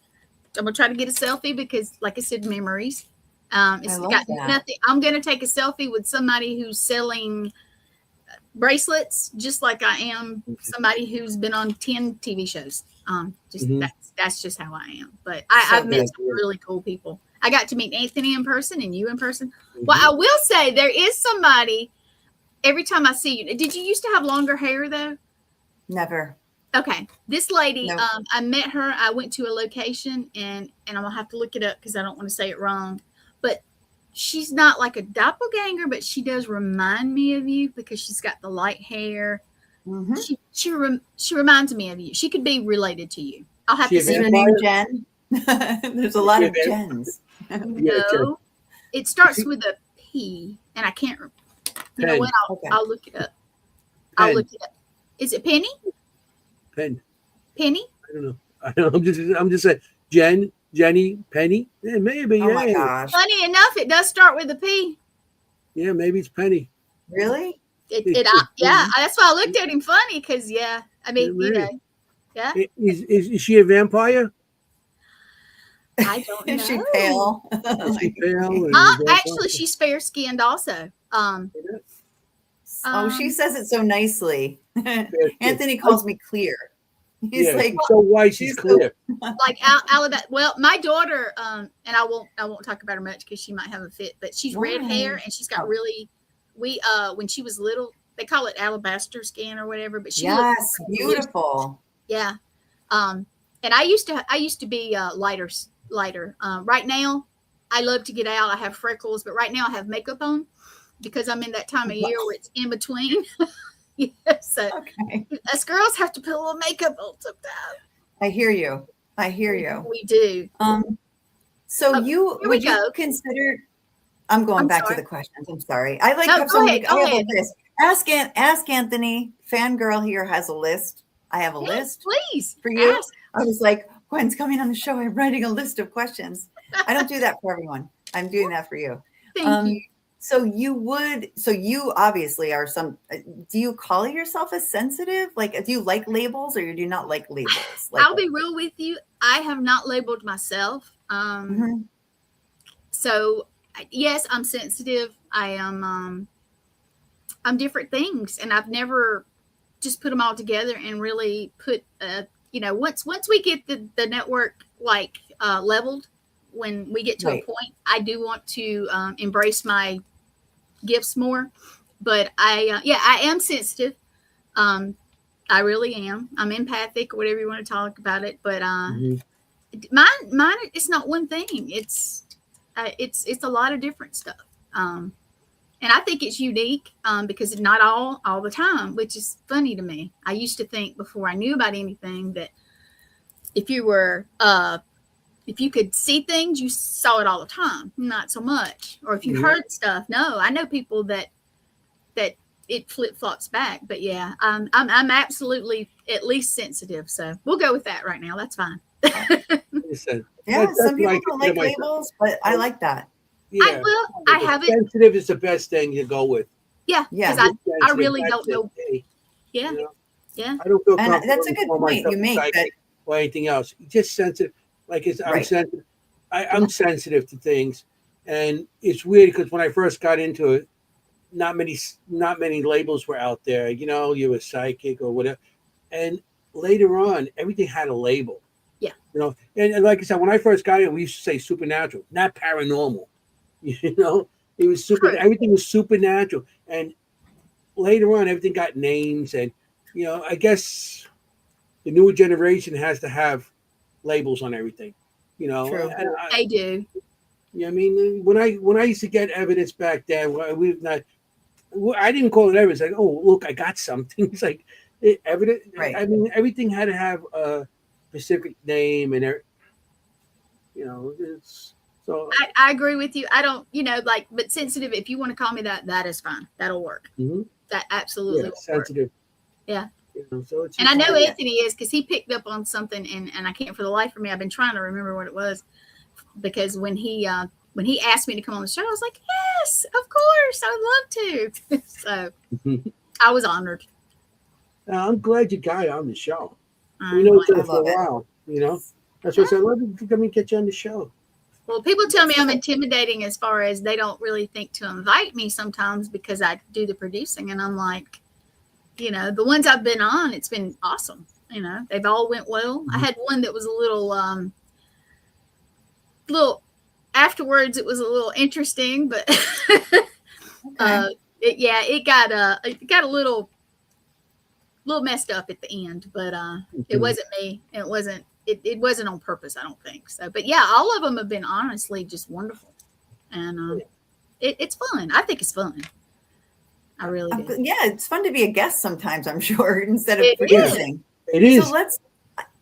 I'm gonna try to get a selfie because, like I said, memories. It's got nothing. I'm gonna take a selfie with somebody who's selling bracelets, just like I am somebody who's been on 10 TV shows. That's just how I am. But I've met some really cool people. I got to meet Anthoiny in person and you in person. Well, I will say there is somebody every time I see you. Did you used to have longer hair though? Never. Okay. This lady, Nope. I met her. I went to a location and I'm going to have to look it up because I don't want to say it wrong. But she's not like a doppelganger, but she does remind me of you because she's got the light hair. Mm-hmm. She reminds me of you. She could be related to you. I'll have to see her name. Jen. There's a lot of Jens. No, it starts with a P, and I can't. You know what? I'll look it up. I'll look it up. Is it Penny? Penny. I don't know. I'm just saying. Jennie, Penny. Yeah, maybe. Oh my gosh. Funny enough, it does start with a P. Yeah, maybe it's Penny. Really? That's why I looked at him funny because Yeah. Is she a vampire? I don't know. Is she pale? Is she pale? Actually, she's fair skinned also. She says it so nicely. Anthony calls me clear. He's like, so white, she's clear. Like Alabama. Well, my daughter, and I won't talk about her much because she might have a fit, but she's red hair and she's got really. When she was little, they call it alabaster skin or whatever, but she looks beautiful. Yeah. And I used to be lighter. Right now, I love to get out. I have freckles, but right now I have makeup on because I'm in that time of year where it's in between. Yeah, so Okay. us girls have to put a little makeup on sometimes. I hear you. I hear you. We do. So Oh, you here we would you go. consider? I'm going I'm back sorry. to the questions. I'm sorry. I like No, have go so many. ahead, go I have ahead. a list. Ask Anthony. Fangirl here has a list. I have a Yes, list please for you. ask. I was like, Gwen's coming on the show. I'm writing a list of questions. I don't do that for everyone. I'm doing that for you. Thank you. So you obviously are do you call yourself a sensitive? Like, do you like labels or you do not like labels? Like, I'll be real with you. I have not labeled myself. Mhm. So yes, I'm sensitive. I am, I'm different things, and I've never just put them all together and really put, once we get the network like leveled, when we get to Right. a point, I do want to embrace my gifts more. But I am sensitive. I really am. I'm empathic, or whatever you want to talk about it. But mine, it's not one thing. It's a lot of different stuff. And I think it's unique because it's not all the time, which is funny to me. I used to think before I knew about anything that if you were if you could see things, you saw it all the time. Not so much. Or if you heard stuff, no. I know people that it flip flops back. But yeah, I'm absolutely at least sensitive. So we'll go with that right now. That's fine. Listen, Yeah, that's some people what I don't like consider myself. labels, but I like that. Yeah, I have it. sensitive is the best thing to go with. Yeah, Yeah. because I Sensitive, really that's don't know. it. Hey, Yeah, you know, yeah. I don't feel And comfortable that's a good calling point myself you a make. That psychic or anything else. Just sensitive. Like I'm Right. sensitive. I'm sensitive to things, and it's weird because when I first got into it, not many labels were out there. You were psychic or whatever, and later on, everything had a label. Yeah. And like I said, when I first got in, we used to say supernatural, not paranormal. It was True. everything was supernatural, and later on, everything got names, and I guess the newer generation has to have labels on everything. True. And They do. I mean, when I used to get evidence back then, I didn't call it evidence. Like, oh, look, I got something. It's like evidence. Right. I mean, everything had to have a specific name, and it's so. I agree with you. I don't, but sensitive. If you want to call me that, that is fine. That'll work. Mhm. That absolutely will sensitive. work. Yeah. So it's And I know Anthony is because he picked up on something, and I can't for the life of me. I've been trying to remember what it was because when he asked me to come on the show, I was like, yes, of course, I would love to. So I was honored. I'm glad you got on the show. I'm We know each glad. other for a while. That's what I said. Let me get you on the show. Well, people tell me I'm intimidating as far as they don't really think to invite me sometimes because I do the producing, and I'm like, the ones I've been on, it's been awesome. They've all went well. I had one that was a little afterwards. It was a little interesting, but it got a little messed up at the end. But it wasn't me. It wasn't on purpose. I don't think so. But yeah, all of them have been honestly just wonderful, and it's fun. I think it's fun. I really do. Yeah, it's fun to be a guest sometimes, I'm sure, instead of It producing. It is. So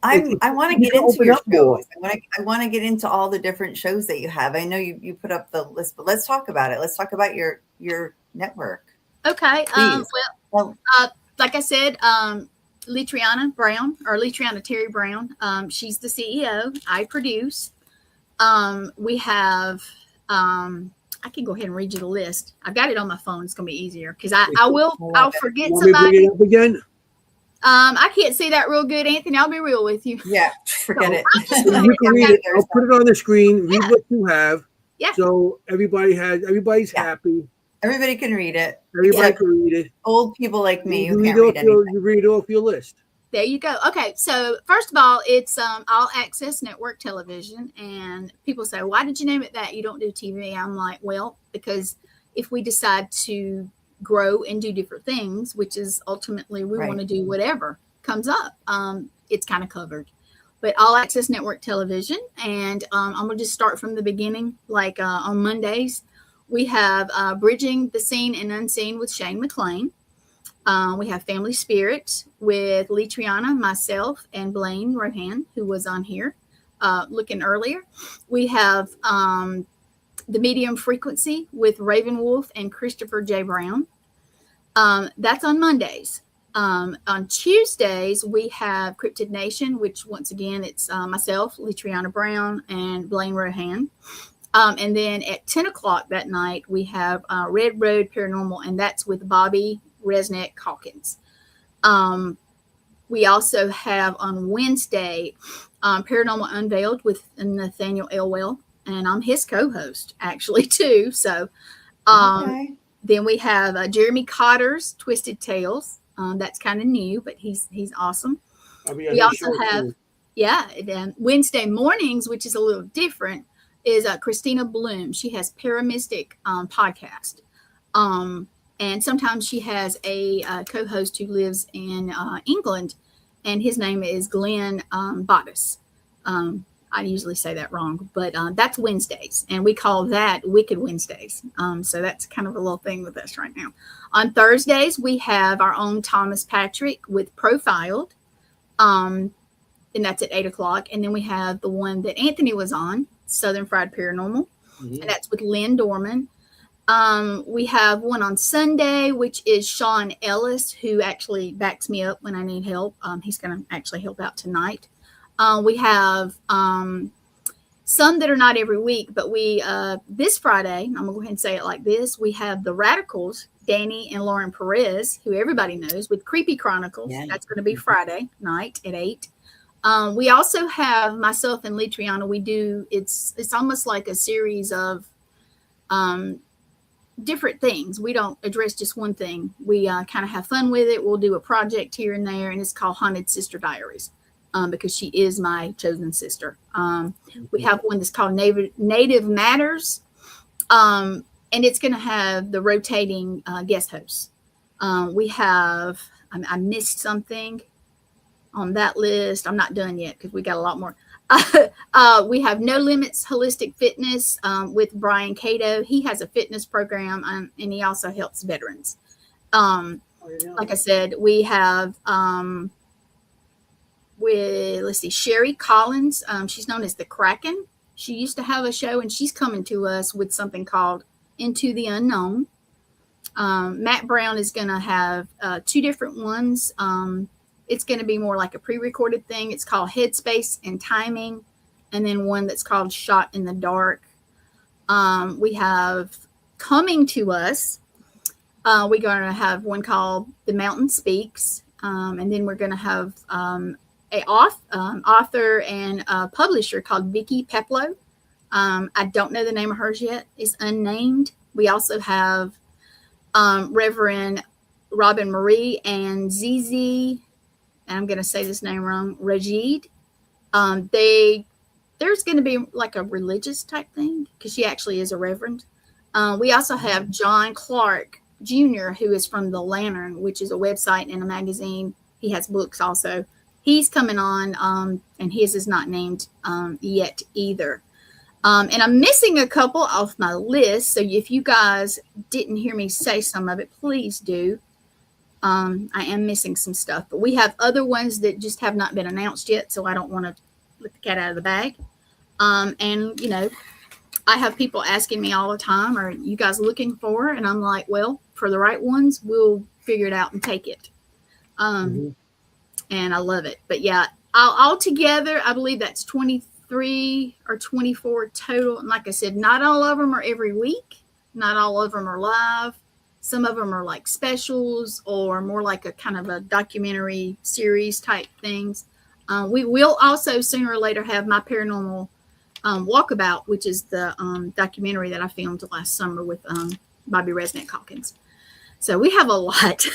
I want to get into your shows. I want to get into all the different shows that you have. I know you put up the list, but let's talk about it. Let's talk about your network. Okay. Well, Like I said, Letriana Brown or Letriana Terry Brown. She's the CEO. I produce. We have. I can go ahead and read you the list. I've got it on my phone. It's going to be easier because I'll forget Want me to bring somebody. it up again? I can't see that real good, Anthony. I'll be real with you. Yeah, forget it. You can read it. I'll put it on the screen. Read what you have. Yeah. So everybody's happy. Everybody can read it. Everybody can read it. Old people like me who You can't read anything. You read it off your list. There you go. Okay, so first of all, it's all access network television, and people say, "Why did you name it that? You don't do TV." I'm like, well, because if we decide to grow and do different things, which is ultimately we want to do whatever comes up, it's kind of covered. but All Access Network Television. And I'm going to just start from the beginning. Like on Mondays, we have Bridging the Seen and Unseen with Shane McLean. We have Family Spirit with Lee Triana, myself, and Blaine Rohan, who was on here looking earlier. We have The Medium Frequency with Raven Wolf and Christopher J. Brown. That's on Mondays. On Tuesdays, we have Cryptid Nation, which once again, it's myself, Lee Triana Brown, and Blaine Rohan. And then at 10 o'clock that night, we have Red Road Paranormal, and that's with Bobby Resnick Hawkins. We also have on Wednesday, Paranormal Unveiled with Nathaniel Elwell, and I'm his co-host actually too. So Okay. then we have Jeremy Cotter's Twisted Tales. That's kind of new, but he's awesome. We also have, and Wednesday mornings, which is a little different, is Christina Bloom. She has Paramystic podcast. And sometimes she has a co-host who lives in England, and his name is Glenn Bottis. I usually say that wrong, but that's Wednesdays, and we call that Wicked Wednesdays. So that's kind of a little thing with us right now. On Thursdays, we have our own Thomas Patrick with Profiled, and that's at 8 o'clock. And then we have the one that Anthony was on, Southern Fried Paranormal, and that's with Lynn Dorman. We have one on Sunday, which is Sean Ellis, who actually backs me up when I need help. He's going to actually help out tonight. We have some that are not every week, but we this Friday, I'm going to go ahead and say it like this. We have the Radicals, Danny and Lauren Perez, who everybody knows, with Creepy Chronicles. Yeah. That's going to be Friday night at 8. We also have myself and Lee Triana. We do, it's almost like a series of different things. We don't address just one thing. We kind of have fun with it. We'll do a project here and there, and it's called Haunted Sister Diaries. Because she is my chosen sister. We have one that's called Native Matters, and it's going to have the rotating guest hosts. We have, I missed something on that list. I'm not done yet because we got a lot more. We have No Limits Holistic Fitness with Brian Cato. He has a fitness program, and he also helps veterans. Like I said, we have... with, let's see, Sherry Collins. She's known as the Kraken. She used to have a show, and she's coming to us with something called Into the Unknown. Matt Brown is going to have 2 different ones. It's going to be more like a pre-recorded thing. It's called Headspace and Timing, and then one that's called Shot in the Dark. We have coming to us, we're going to have one called The Mountain Speaks, and then we're going to have a author and publisher called Vicky Peplow. I don't know the name of hers yet. It's unnamed. We also have Reverend Robin Marie and Zizi, and I'm going to say this name wrong, Rajid. There's going to be like a religious type thing because she actually is a reverend. We also have John Clark Jr., who is from The Lantern, which is a website and a magazine. He has books also. He's coming on, and his is not named yet either. And I'm missing a couple off my list. So if you guys didn't hear me say some of it, please do. I am missing some stuff. But we have other ones that just have not been announced yet, so I don't want to let the cat out of the bag. And, you know, I have people asking me all the time, are you guys looking for? And I'm like, well, for the right ones, we'll figure it out and take it. And I love it. But yeah, all together, I believe that's 23 or 24 total. And like I said, not all of them are every week. Not all of them are live. Some of them are like specials or more like a kind of a documentary series type things. We will also sooner or later have my paranormal walkabout, which is the documentary that I filmed last summer with Bobby Resnick Hawkins. So we have a lot.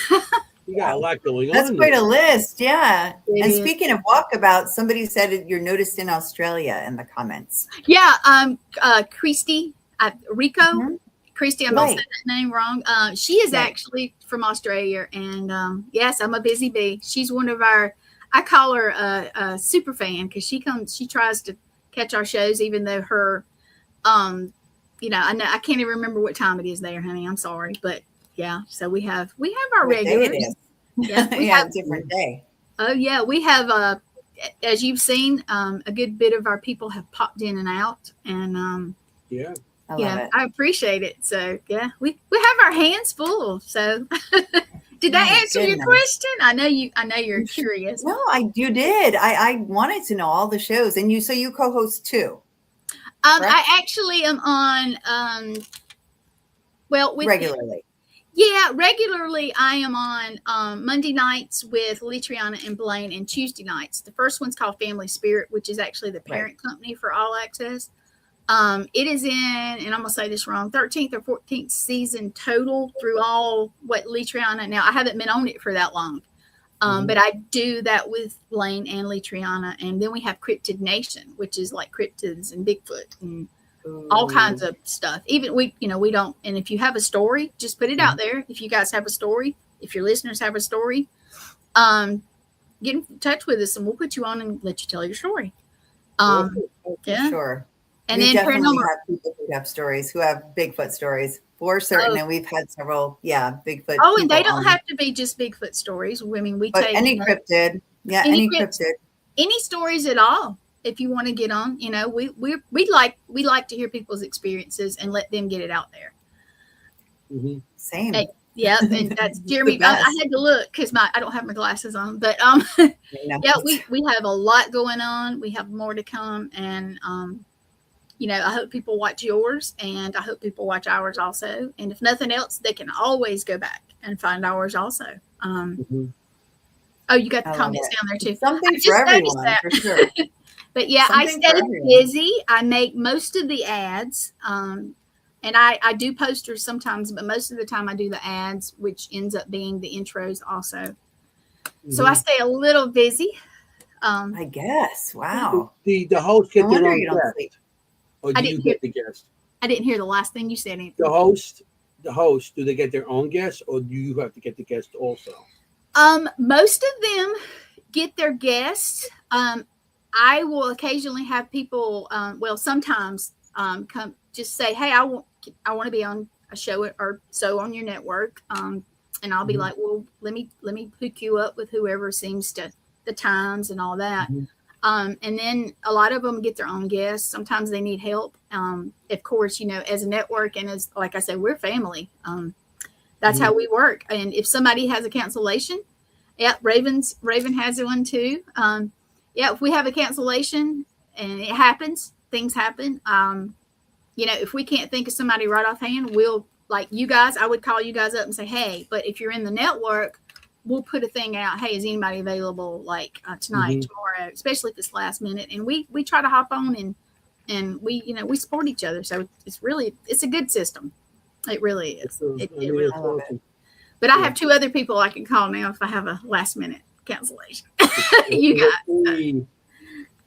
You got a lot going on. That's quite a list, yeah. It is. Speaking of walkabout, somebody said you're noticed in Australia in the comments. Yeah, Christy, Rico. Mm-hmm. Christy, I'm going to say that name wrong. She is actually from Australia. And yes, I'm a busy bee. She's one of our, I call her a super fan because she tries to catch our shows, even though her, I know I can't even remember what time it is there, honey. I'm sorry, but yeah. So we have our What day regulars. it is. Yeah, we Yeah, have. a different day. Oh yeah, we have. As you've seen, a good bit of our people have popped in and out, and Yeah. I love yeah, it. I appreciate it. So yeah, we have our hands full. So did that My answer your goodness. question? I know you're curious. No, you did. I wanted to know all the shows, and you co-host too. Correct? I actually am on Regularly. Yeah, regularly I am on Monday nights with Litriana and Blaine, and Tuesday nights. The first one's called Family Spirit, which is actually the parent company for All Access. It is in, and I'm gonna say this wrong, 13th or 14th season total through all what Litriana. Now I haven't been on it for that long, but I do that with Blaine and Litriana, and then we have Cryptid Nation, which is like cryptids and Bigfoot and all kinds of stuff. Even we don't. And if you have a story, just put it out there. If you guys have a story, if your listeners have a story, get in touch with us, and we'll put you on and let you tell your story. Yeah, Sure. and we then definitely paranormal. have people who have stories, who have Bigfoot stories for certain, Oh. and we've had several, Bigfoot. Oh, and they people don't on. have to be just Bigfoot stories. I mean, we But take any cryptid, any cryptid. any stories at all. If you want to get on, we like to hear people's experiences and let them get it out there. Same. Hey, yeah, and that's Jeremy. I had to look because I don't have my glasses on, but yeah, we have a lot going on. We have more to come, and I hope people watch yours, and I hope people watch ours also. And if nothing else, they can always go back and find ours also. Oh, you got the comments down there too. Something for everyone, for sure. But yeah, Something I stay for everyone. busy. I make most of the ads. And I do posters sometimes, but most of the time I do the ads, which ends up being the intros also. So I stay a little busy. I guess. Wow. The host get their own guest, sleep. or do you get the guest? I didn't hear the last thing you said, Anthony. The host, do they get their own guests, or do you have to get the guest also? Most of them get their guests. I will occasionally have people, sometimes come just say, hey, I want to be on a show or so on your network. And I'll be like, well, let me hook you up with whoever seems to the times and all that. And then a lot of them get their own guests. Sometimes they need help. Of course, as a network and as, like I said, we're family. That's how we work. And if somebody has a cancellation, Raven has one too. If we have a cancellation and it happens, things happen. If we can't think of somebody right offhand, we'll, like you guys, I would call you guys up and say, hey, but if you're in the network, we'll put a thing out. Hey, is anybody available like tonight, tomorrow, especially if it's last minute? And we try to hop on and we support each other. So it's a good system. It really is. It really is. But I have two other people I can call now if I have a last minute cancellation. You guys.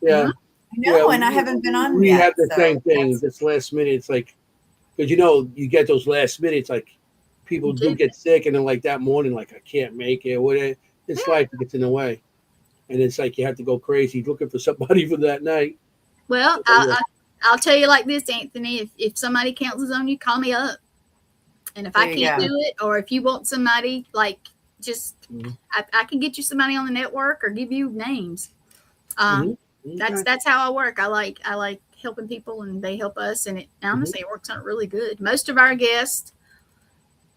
Yeah. I know, and I haven't been on we yet. have the same thing. This last minute, it's like, because you get those last minutes, like people do get sick, and then like that morning, like I can't make it. It's life gets in the way, and it's like you have to go crazy looking for somebody for that night. Well, I'll tell you like this, Anthony. If somebody cancels on you, call me up, and if I can't do it, or if you want somebody, like just I can get you somebody on the network or give you names. That's how I work. I like helping people, and they help us, and honestly it works out really good. Most of our guests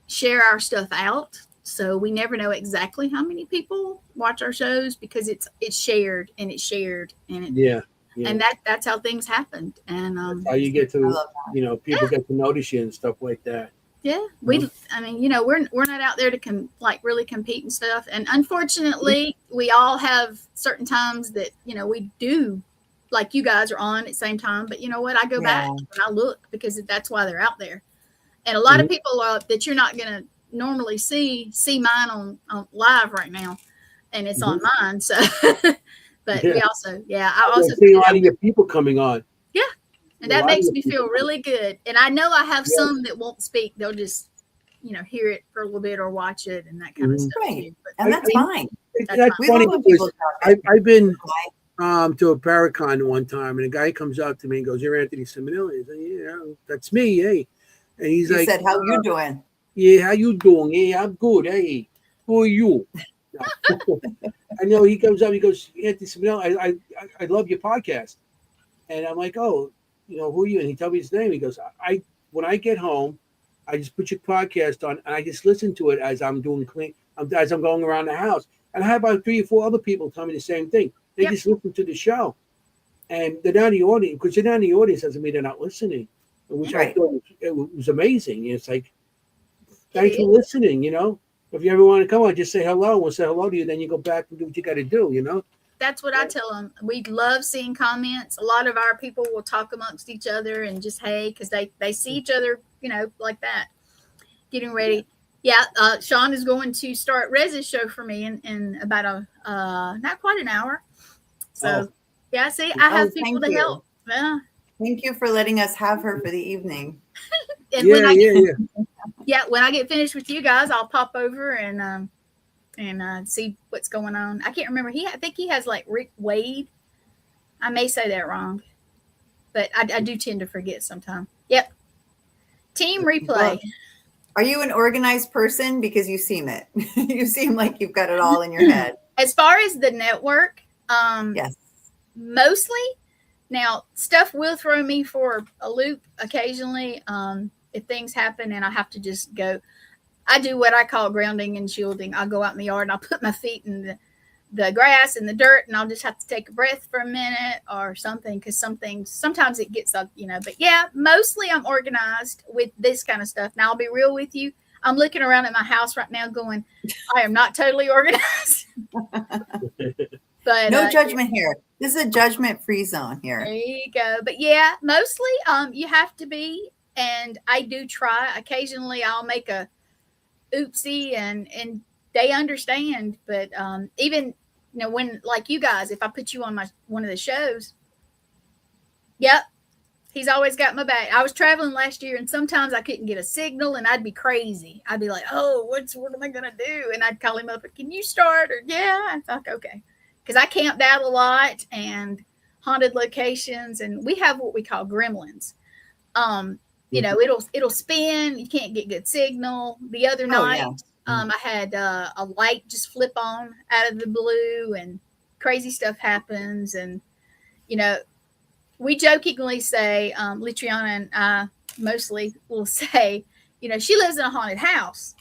share our stuff out, so we never know exactly how many people watch our shows because it's shared and and that's how things happened. And how you get to people get to notice you and stuff like that. Yeah, we're not out there to really compete and stuff. And unfortunately, we all have certain times that we do, like you guys are on at the same time. But you know what? I go back and I look because that's why they're out there. And a lot of people that you're not going to normally see mine on live right now, and it's on mine. So, but we also, I also see a lot of your people coming on. Yeah. And that makes me feel really good. And I know I have some that won't speak. They'll just, hear it for a little bit or watch it and that kind of stuff. Right. And that's fine. That's We funny love when because people talk. I've been to a Paracon one time, and a guy comes up to me and goes, "You're Anthony Simonelli." I said, "Yeah, that's me, hey." And he's You like, said, "How you doing?" "Yeah, how you doing? Hey, I'm good. Hey, who are you?" I know he comes up, he goes, "Anthony Simonelli, I love your podcast." And I'm like, "Oh, who are you?" And he tells me his name. He goes, "I when I get home, I just put your podcast on, and I just listen to it as I'm doing as I'm going around the house." And I have about 3 or 4 other people tell me the same thing. They Yep. just listen to the show, and they're not in the audience. Because they're not in the audience doesn't mean they're not listening, which I Right. thought it was amazing. It's like, It thanks for is. listening. If you ever want to come on, just say hello. We'll say hello to you. Then you go back and do what you got to do. That's what I tell them. We love seeing comments. A lot of our people will talk amongst each other and just hey, because they see each other, like that. Getting ready. Yeah, Sean is going to start Rez's show for me in about not quite an hour. So yeah, see, I have people thank to you. help. Yeah. Thank you for letting us have her for the evening. And Yeah, when I get finished with you guys, I'll pop over and see what's going on. I can't remember. I think he has like Rick Wade. I may say that wrong, but I do tend to forget sometimes. Yep. Team replay. Well, are you an organized person? Because you seem it. You seem like you've got it all in your head. As far as the network, Yes. mostly. Now, stuff will throw me for a loop occasionally if things happen and I have to just go. I do what I call grounding and shielding. I'll go out in the yard and I'll put my feet in the grass and the dirt, and I'll just have to take a breath for a minute or something because sometimes it gets up, But yeah, mostly I'm organized with this kind of stuff. Now, I'll be real with you. I'm looking around at my house right now going, I am not totally organized. But no judgment here. This is a judgment-free zone here. There you go. But yeah, mostly you have to be, and I do try. Occasionally I'll make a oopsie and they understand. But even when like you guys, if I put you on one of the shows, yep, he's always got my back. I was traveling last year and sometimes I couldn't get a signal and I'd be crazy. I'd be like, oh, what am I gonna do? And I'd call him up, can you start? Or yeah, I thought okay. Because I camped out a lot and haunted locations, and we have what we call gremlins. It'll spin. You can't get good signal. The other night, I had a light just flip on out of the blue, and crazy stuff happens. And we jokingly say, Litriana and I mostly will say, she lives in a haunted house,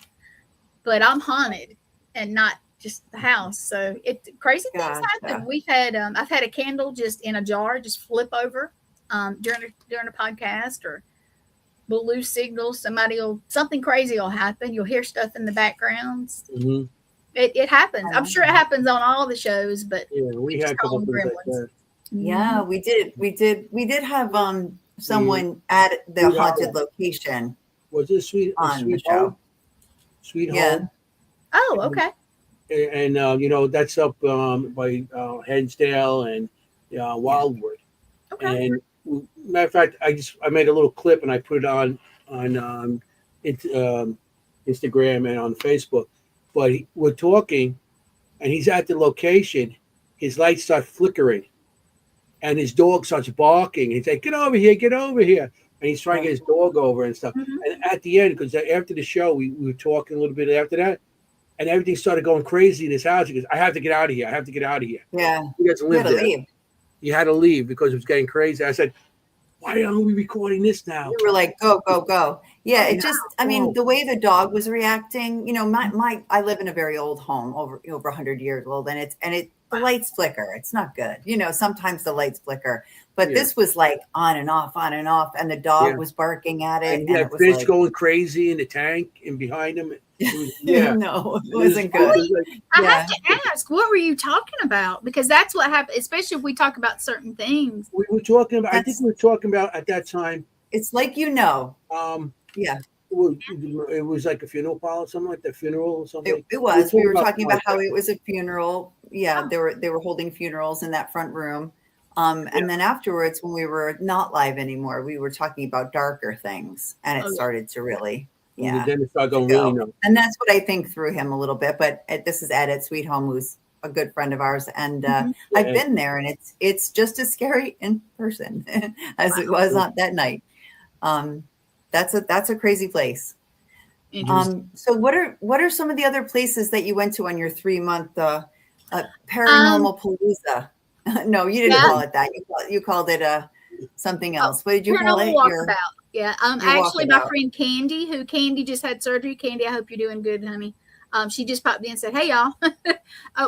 but I'm haunted and not just the house. So crazy things happen. We've had I've had a candle just in a jar just flip over during a podcast, or we'll lose signals. Something crazy will happen. You'll hear stuff in the backgrounds. Mm-hmm. It happens. I'm sure it happens on all the shows, but yeah, we had a couple things like that. Yeah, we did have someone at the haunted location. Was it Sweet Home? Sweet Home. Oh, okay. And that's up by Hedsdale and Wildwood. Okay. And matter of fact, I made a little clip and I put it on Instagram and on Facebook. But we're talking, and he's at the location. His lights start flickering, and his dog starts barking. He's like, "Get over here! Get over here!" And he's trying to get his dog over and stuff. Mm-hmm. And at the end, because after the show, we were talking a little bit after that. And everything started going crazy in his house. He goes, I have to get out of here. I have to get out of here. Yeah. He doesn't live there. Leave. He had to leave because it was getting crazy. I said, why aren't we recording this now? You were like, go, go, go. Yeah, it just, I mean, the way the dog was reacting, I live in a very old home, over 100 years old, and the lights flicker. It's not good. Sometimes the lights flicker, but this was like on and off, and the dog was barking at it. And it was fish going crazy in the tank and behind him. No, it wasn't good. I have to ask, what were you talking about? Because that's what happened, especially if we talk about certain things. We were talking about, I think we were talking about at that time. It's like, it was like a funeral parlor, something like that, funeral or something. It was. We were talking about how it was a funeral. Yeah, they were holding funerals in that front room. And then afterwards, when we were not live anymore, we were talking about darker things, and it started to really, Yeah. Then it started to going go. really nuts. And that's what I think through him a little bit. But this is Ed at Sweet Home, who's a good friend of ours, and I've been there, and it's just as scary in person as it was on that night. That's a crazy place. So what are some of the other places that you went to on your 3-month paranormal palooza? No, you didn't call it that. You called it something else. What did you call it? Walkabout. Yeah. Actually, my walkabout. friend Candy just had surgery. Candy, I hope you're doing good, honey. She just popped in and said, "Hey, y'all."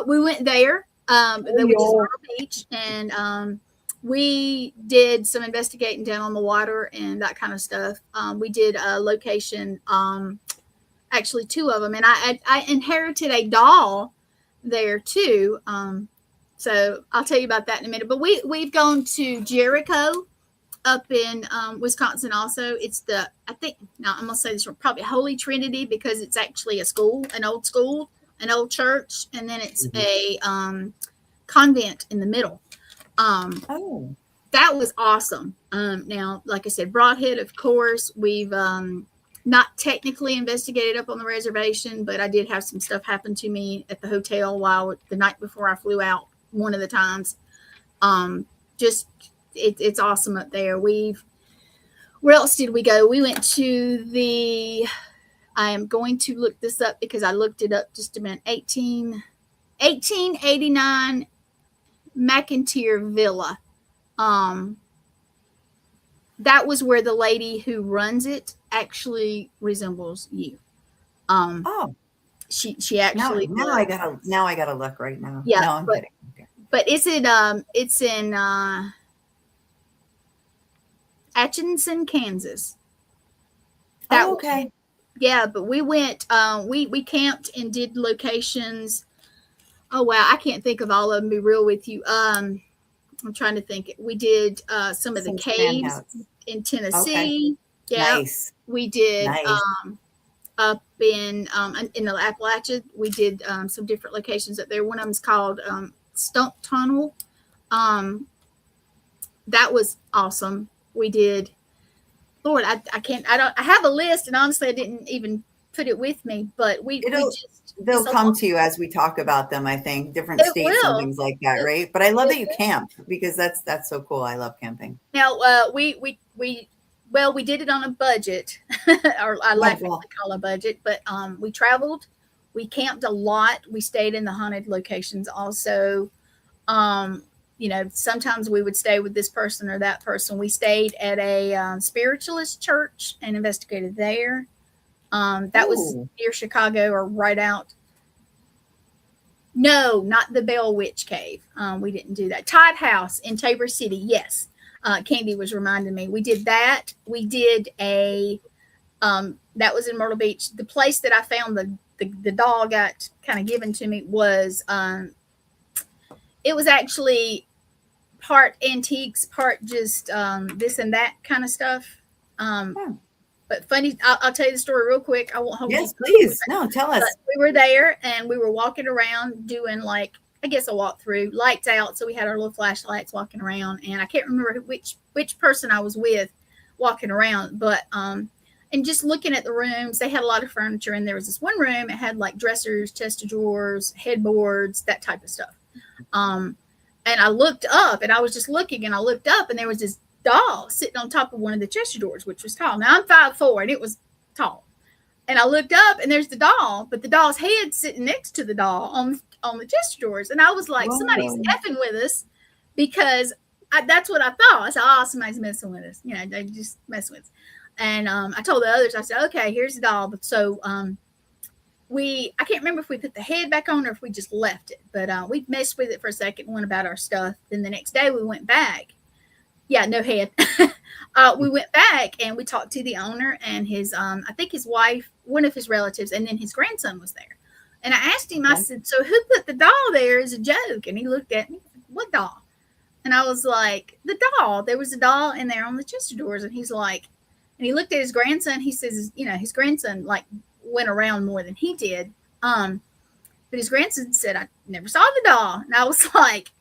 We went there. Then we just Myrtle Beach, and we did some investigating down on the water and that kind of stuff. We did a location, actually 2 of them, and I inherited a doll there too. So I'll tell you about that in a minute. But we've gone to Jericho up in Wisconsin also. It's I'm going to say this wrong, probably Holy Trinity, because it's actually a school, an old church, and then it's a convent in the middle. That was awesome. Now, like I said, Broadhead, of course, we've not technically investigated up on the reservation, but I did have some stuff happen to me at the hotel the night before I flew out one of the times. It's awesome up there. Where else did we go? We went to I am going to look this up because I looked it up just a minute. 1889 McIntyre Villa. That was where the lady who runs it actually resembles you. She actually now I gotta look right now. Yeah, no, I'm kidding. Okay. But it's in Atchison, Kansas. Okay. Yeah, but we went, we camped and did locations. Oh wow, I can't think of all of them, to be real with you. I'm trying to think. We did some of the caves in Tennessee. Okay. Yeah. Nice. We did nice. Up in the Appalachia. We did some different locations up there. One of them's called Stump Tunnel. That was awesome. We did. Lord, I have a list, and honestly, I didn't even put it with me. But they'll come to you as we talk about them. I think different states and things like that, right? But I love that you camp, because that's so cool. I love camping. Now, we did it on a budget, or I like to call a budget, but we traveled, we camped a lot. We stayed in the haunted locations also. Sometimes we would stay with this person or that person. We stayed at a spiritualist church and investigated there. That was near Chicago, or right out. No, not the Bell Witch Cave. We didn't do that. Todd House in Tabor City. Yes. Candy was reminding me. We did that. We did that was in Myrtle Beach. The place that I found the doll got kind of given to me was, it was actually part antiques, part just this and that kind of stuff. But funny, I'll tell you the story real quick. I won't hold you. Yes, please. No, tell us. But we were there, and we were walking around doing a walkthrough, lights out. So we had our little flashlights walking around, and I can't remember which person I was with walking around, but and just looking at the rooms. They had a lot of furniture, and there was this one room. It had like dressers, chest of drawers, headboards, that type of stuff. And I looked up, and I was just looking, and I looked up, and there was this doll sitting on top of one of the chest of drawers, which was tall. Now I'm 5'4", and it was tall. And I looked up, and there's the doll, but the doll's head sitting next to the doll on the chest of drawers. And I was like, somebody's effing with us, because that's what I thought. I said, somebody's messing with us. They just messing with us. And I told the others, I said, okay, here's the doll. But so I can't remember if we put the head back on or if we just left it. But we messed with it for a second, went about our stuff. Then the next day we went back. Yeah, no head. We went back and we talked to the owner and his, I think his wife, one of his relatives, and then his grandson was there. And I asked him, I said, so who put the doll there as a joke? And he looked at me, what doll? And I was like, the doll. There was a doll in there on the chest of drawers. And he's like, and he looked at his grandson. He says, his grandson like went around more than he did. But his grandson said, I never saw the doll. And I was like,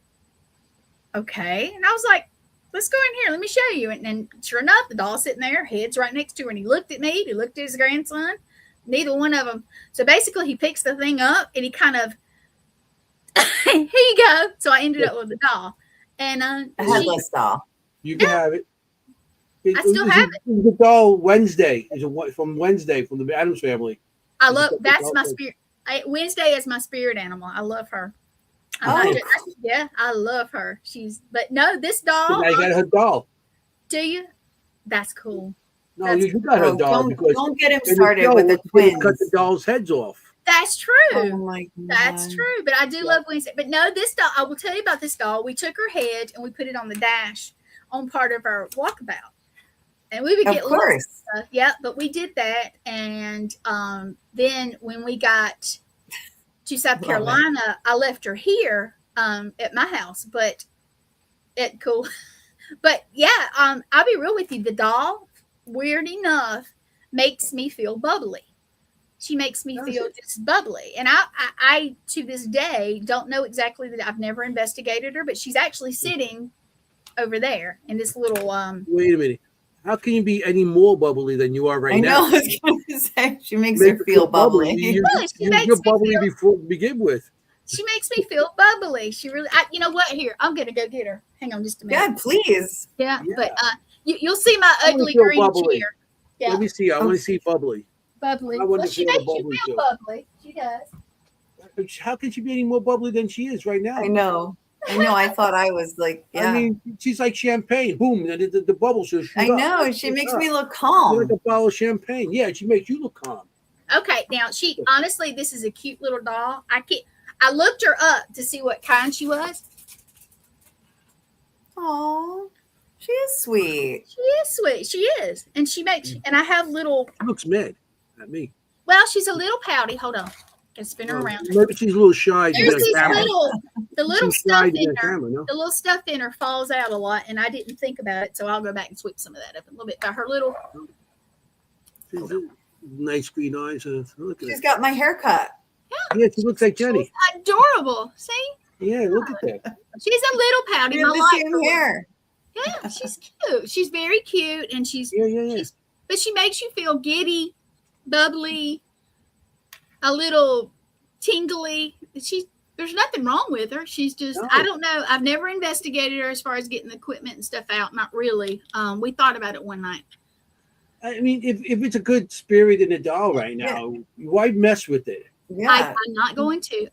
okay. And I was like, let's go in here. Let me show you. And sure enough, the doll's sitting there, head's right next to her. And he looked at me. He looked at his grandson. Neither one of them. So basically, he picks the thing up and he kind of, here you go. So I ended up with the doll. And A headless doll. You can have it. I still have it. The doll Wednesday is from Wednesday from the Addams Family. I love, that's my spirit. Wednesday is my spirit animal. I love her. Yeah, I love her. But no, this doll. So now you got her doll. Do you? That's cool. No, you got her doll. Don't get him started with the twins. Cut the dolls' heads off. That's true. Oh my God. That's true. But I do love Wednesday. But no, this doll, I will tell you about this doll. We took her head and we put it on the dash on part of our walkabout. And we would get lots of stuff. Yeah, but we did that. And then when we got to South Carolina, I left her here at my house. But cool. But yeah, I'll be real with you. The doll, weird enough, makes me feel bubbly. She makes me feel just bubbly. And I, to this day, don't know exactly that. I've never investigated her, but she's actually sitting over there in this little. Wait a minute. How can you be any more bubbly than you are right now? I know. I was going to say, she makes her feel bubbly. You're bubbly before to begin with. She makes me feel bubbly. She really, you know what? Here, I'm going to go get her. Hang on just a minute. Yeah, please. Yeah. But you'll see my ugly green bubbly. chair. Yeah. Let me see. I want to see bubbly. Bubbly. I want to She feel makes bubbly you feel too. bubbly. She does. How can she be any more bubbly than she is right now? I know. I thought I was like, yeah. I mean, she's like champagne. Boom. The bubbles just shoot I know. up. She makes me look calm. Like a bottle of champagne. Yeah, she makes you look calm. Okay. Now, honestly, this is a cute little doll. I looked her up to see what kind she was. Oh, she is sweet. She is sweet. She is. And she makes, and I have little. She looks mad at me. Well, she's a little pouty. Hold on. Can spin her around. Maybe she's a little shy. There's these the little stuff in her. Camera, no? The little stuff in her falls out a lot, and I didn't think about it, so I'll go back and sweep some of that up a little bit. By her little. Nice green eyes. Look at She's got my haircut. Yeah, she looks like Jennie. She's adorable. See? Yeah, look at that. She's a little pouty. You have the same hair. Yeah, she's cute. She's very cute, and she's but she makes you feel giddy, bubbly, a little tingly. There's nothing wrong with her. She's just I don't know. I've never investigated her as far as getting the equipment and stuff out. Not really. We thought about it one night. I mean, if it's a good spirit in a doll right now, why mess with it? Yeah. I'm not going to.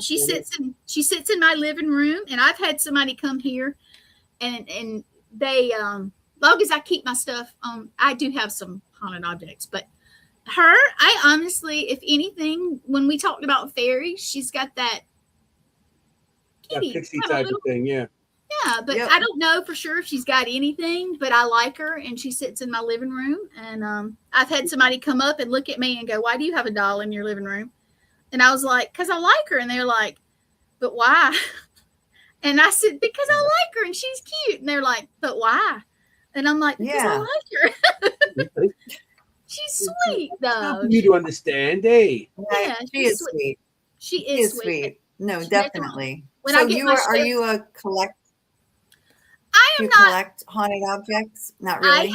She sits in my living room, and I've had somebody come here, and they long as I keep my stuff. I do have some haunted objects, but I honestly, if anything, when we talked about fairies, she's got that kitty, pixie type of thing, yeah. Yeah, but I don't know for sure if she's got anything, but I like her, and she sits in my living room. And I've had somebody come up and look at me and go, "Why do you have a doll in your living room?" And I was like, "Because I like her." And they're like, "But why?" And I said, "Because I like her and she's cute." And they're like, "But why?" And I'm like, "Because I like her." She's sweet, though. You to understand, eh? Yeah, she is sweet. She is sweet. No, definitely. When so I get are you a collect? I am not collect haunted objects. Not really.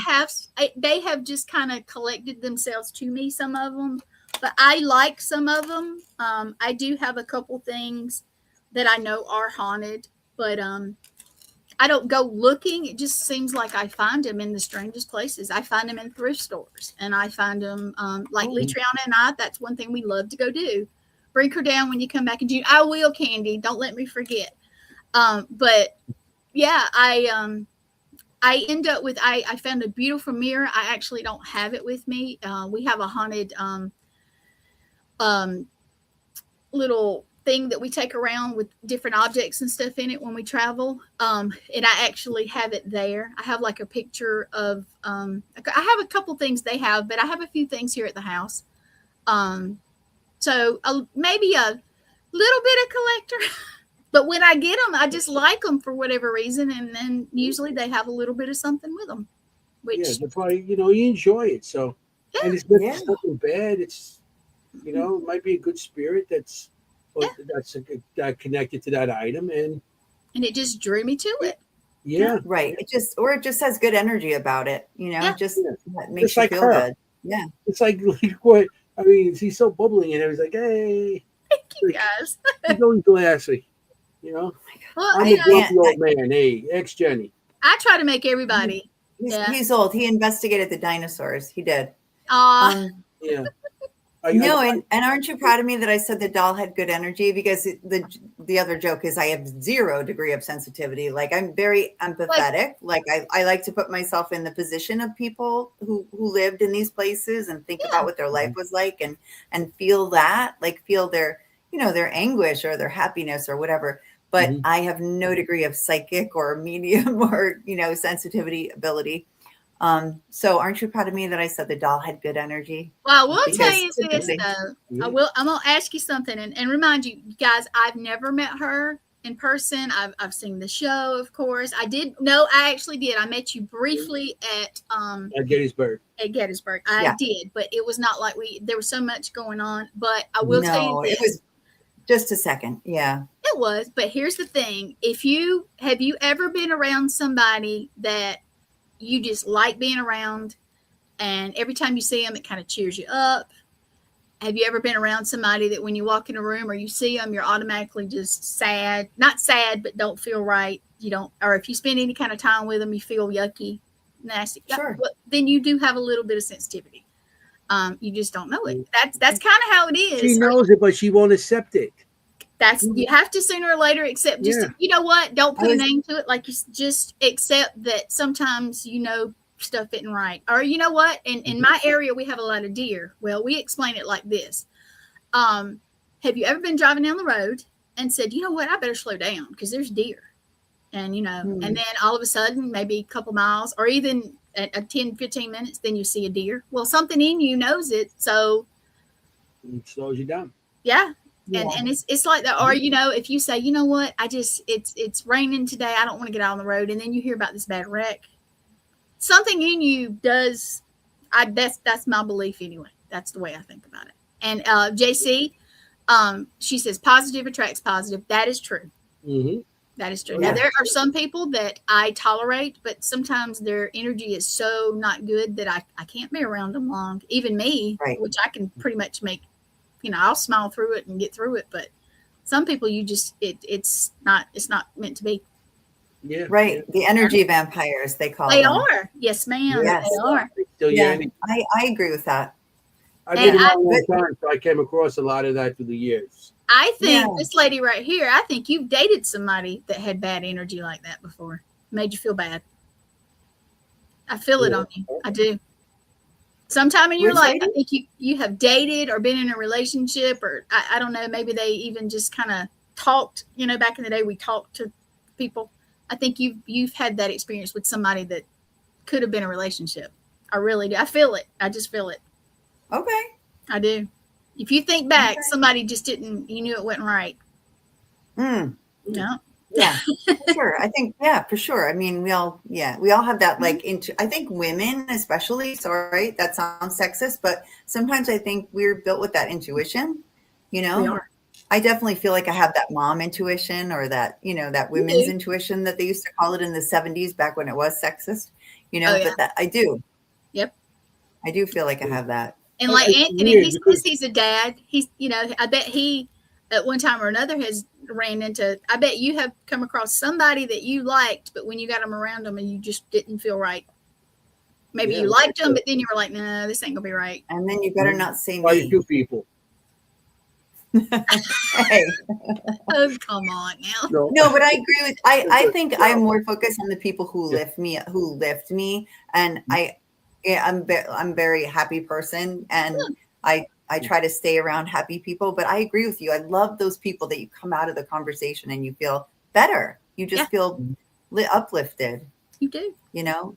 They have just kind of collected themselves to me. Some of them, but I like some of them. I do have a couple things that I know are haunted, but I don't go looking. It just seems like I find them in the strangest places. I find them in thrift stores, and I find them like Letriana and I. That's one thing we love to go do. Bring her down when you come back in June. I will, Candy. Don't let me forget. But yeah, I end up with I found a beautiful mirror. I actually don't have it with me. We have a haunted little thing that we take around with different objects and stuff in it when we travel. And I actually have it there. I have like a picture of I have a couple things they have, but I have a few things here at the house. So maybe a little bit of collector. But when I get them, I just like them for whatever reason, and then usually they have a little bit of something with them. Which that's why you enjoy it. So, and it's nothing bad. It's it might be a good spirit that's connected to that item, and it just drew me to it. Yeah. Right. It just has good energy about it, Yeah. just Yeah. that makes Just you like feel her. good. Yeah. It's like what I mean. He's so bubbling, and everybody's like, "Hey, Thank you guys. he's always glassy." You know, Well, I'm you a know, grumpy old man. Hey, ex Jenny. I try to make everybody. Yeah. He's old. He investigated the dinosaurs. He did. Uh, Yeah. No, and aren't you proud of me that I said the doll had good energy? Because the other joke is I have 0 degree of sensitivity. Like I'm very empathetic. Like I like to put myself in the position of people who lived in these places and think about what their life was like and feel that, like feel their, their anguish or their happiness or whatever. But Mhm. I have no degree of psychic or medium or, sensitivity ability. So aren't you proud of me that I said the doll had good energy? well, I will tell Because you this typically, though. Yeah. I'm gonna ask you something and remind you guys. I've never met her in person. I've seen the show, of course. I actually did. I met you briefly at Gettysburg. Gettysburg. I Yeah. did, but it was not like there was so much going on. But I will tell you no, this. it was just a second. Yeah. It was, but here's the thing. Have you ever been around somebody that you just like being around and every time you see them it kind of cheers you up? Have you ever been around somebody that when you walk in a room or you see them you're automatically just sad? Not sad, but don't feel right. You don't, or if you spend any kind of time with them you feel yucky, nasty. Sure. Well, then you do have a little bit of sensitivity. You just don't know it. That's kind of how it is. She knows it, but she won't accept it. You have to sooner or later accept. Just you know what? Don't put a name to it. Like you just accept that sometimes stuff isn't right. Or you know what? In my area we have a lot of deer. Well, we explain it like this. Have you ever been driving down the road and said, you know what? I better slow down because there's deer. And and then all of a sudden, maybe a couple miles or even at 10, 15 minutes, then you see a deer. Well, something in you knows it. So It slows you down. yeah. And it's like that. Or, if you say, you know what, it's raining today. I don't want to get out on the road. And then you hear about this bad wreck. Something in you does. That's my belief anyway. That's the way I think about it. And JC, she says positive attracts positive. That is true. Mm-hmm. That is true. Now, there are some people that I tolerate, but sometimes their energy is so not good that I can't be around them long. Even me, which I can pretty much make, I'll smile through it and get through it. But some people, it's not meant to be. Yeah. Right. Yeah. The energy vampires, they call them. They are. Yes, ma'am. Yes. They are. Yeah, I agree with that. I've been around a long time, so I came across a lot of that through the years. I think this lady right here, I think you've dated somebody that had bad energy like that before. Made you feel bad. I feel it on you. I do. Sometime in your life, I think you have dated or been in a relationship, or I don't know, maybe they even just kind of talked. Back in the day, we talked to people. I think you've had that experience with somebody that could have been a relationship. I really do. I feel it. I just feel it. Okay. I do. If you think back, somebody just didn't. You knew it wasn't right. No. Yeah. For sure. I think, for sure. I mean, we all have that I think women especially, sorry, that sounds sexist, but sometimes I think we're built with that intuition, We are. I definitely feel like I have that mom intuition or that, that women's intuition that they used to call it in the 70s back when it was sexist, but that I do. Yep. I do feel like I have that. And like Anthoiny, he says he's a dad. He's, I bet he at one time or another has ran into, I bet you have come across somebody that you liked, but when you got them around them and you just didn't feel right. Maybe you liked them, but then you were like, no, this ain't gonna be right. And then you better not say me. Quite a few people. Hey. Oh, come on now. No, but I agree with, I think I'm more focused on the people who lift me, and I'm a very happy person, and I try to stay around happy people, but I agree with you. I love those people that you come out of the conversation and you feel better. You just feel uplifted. You do.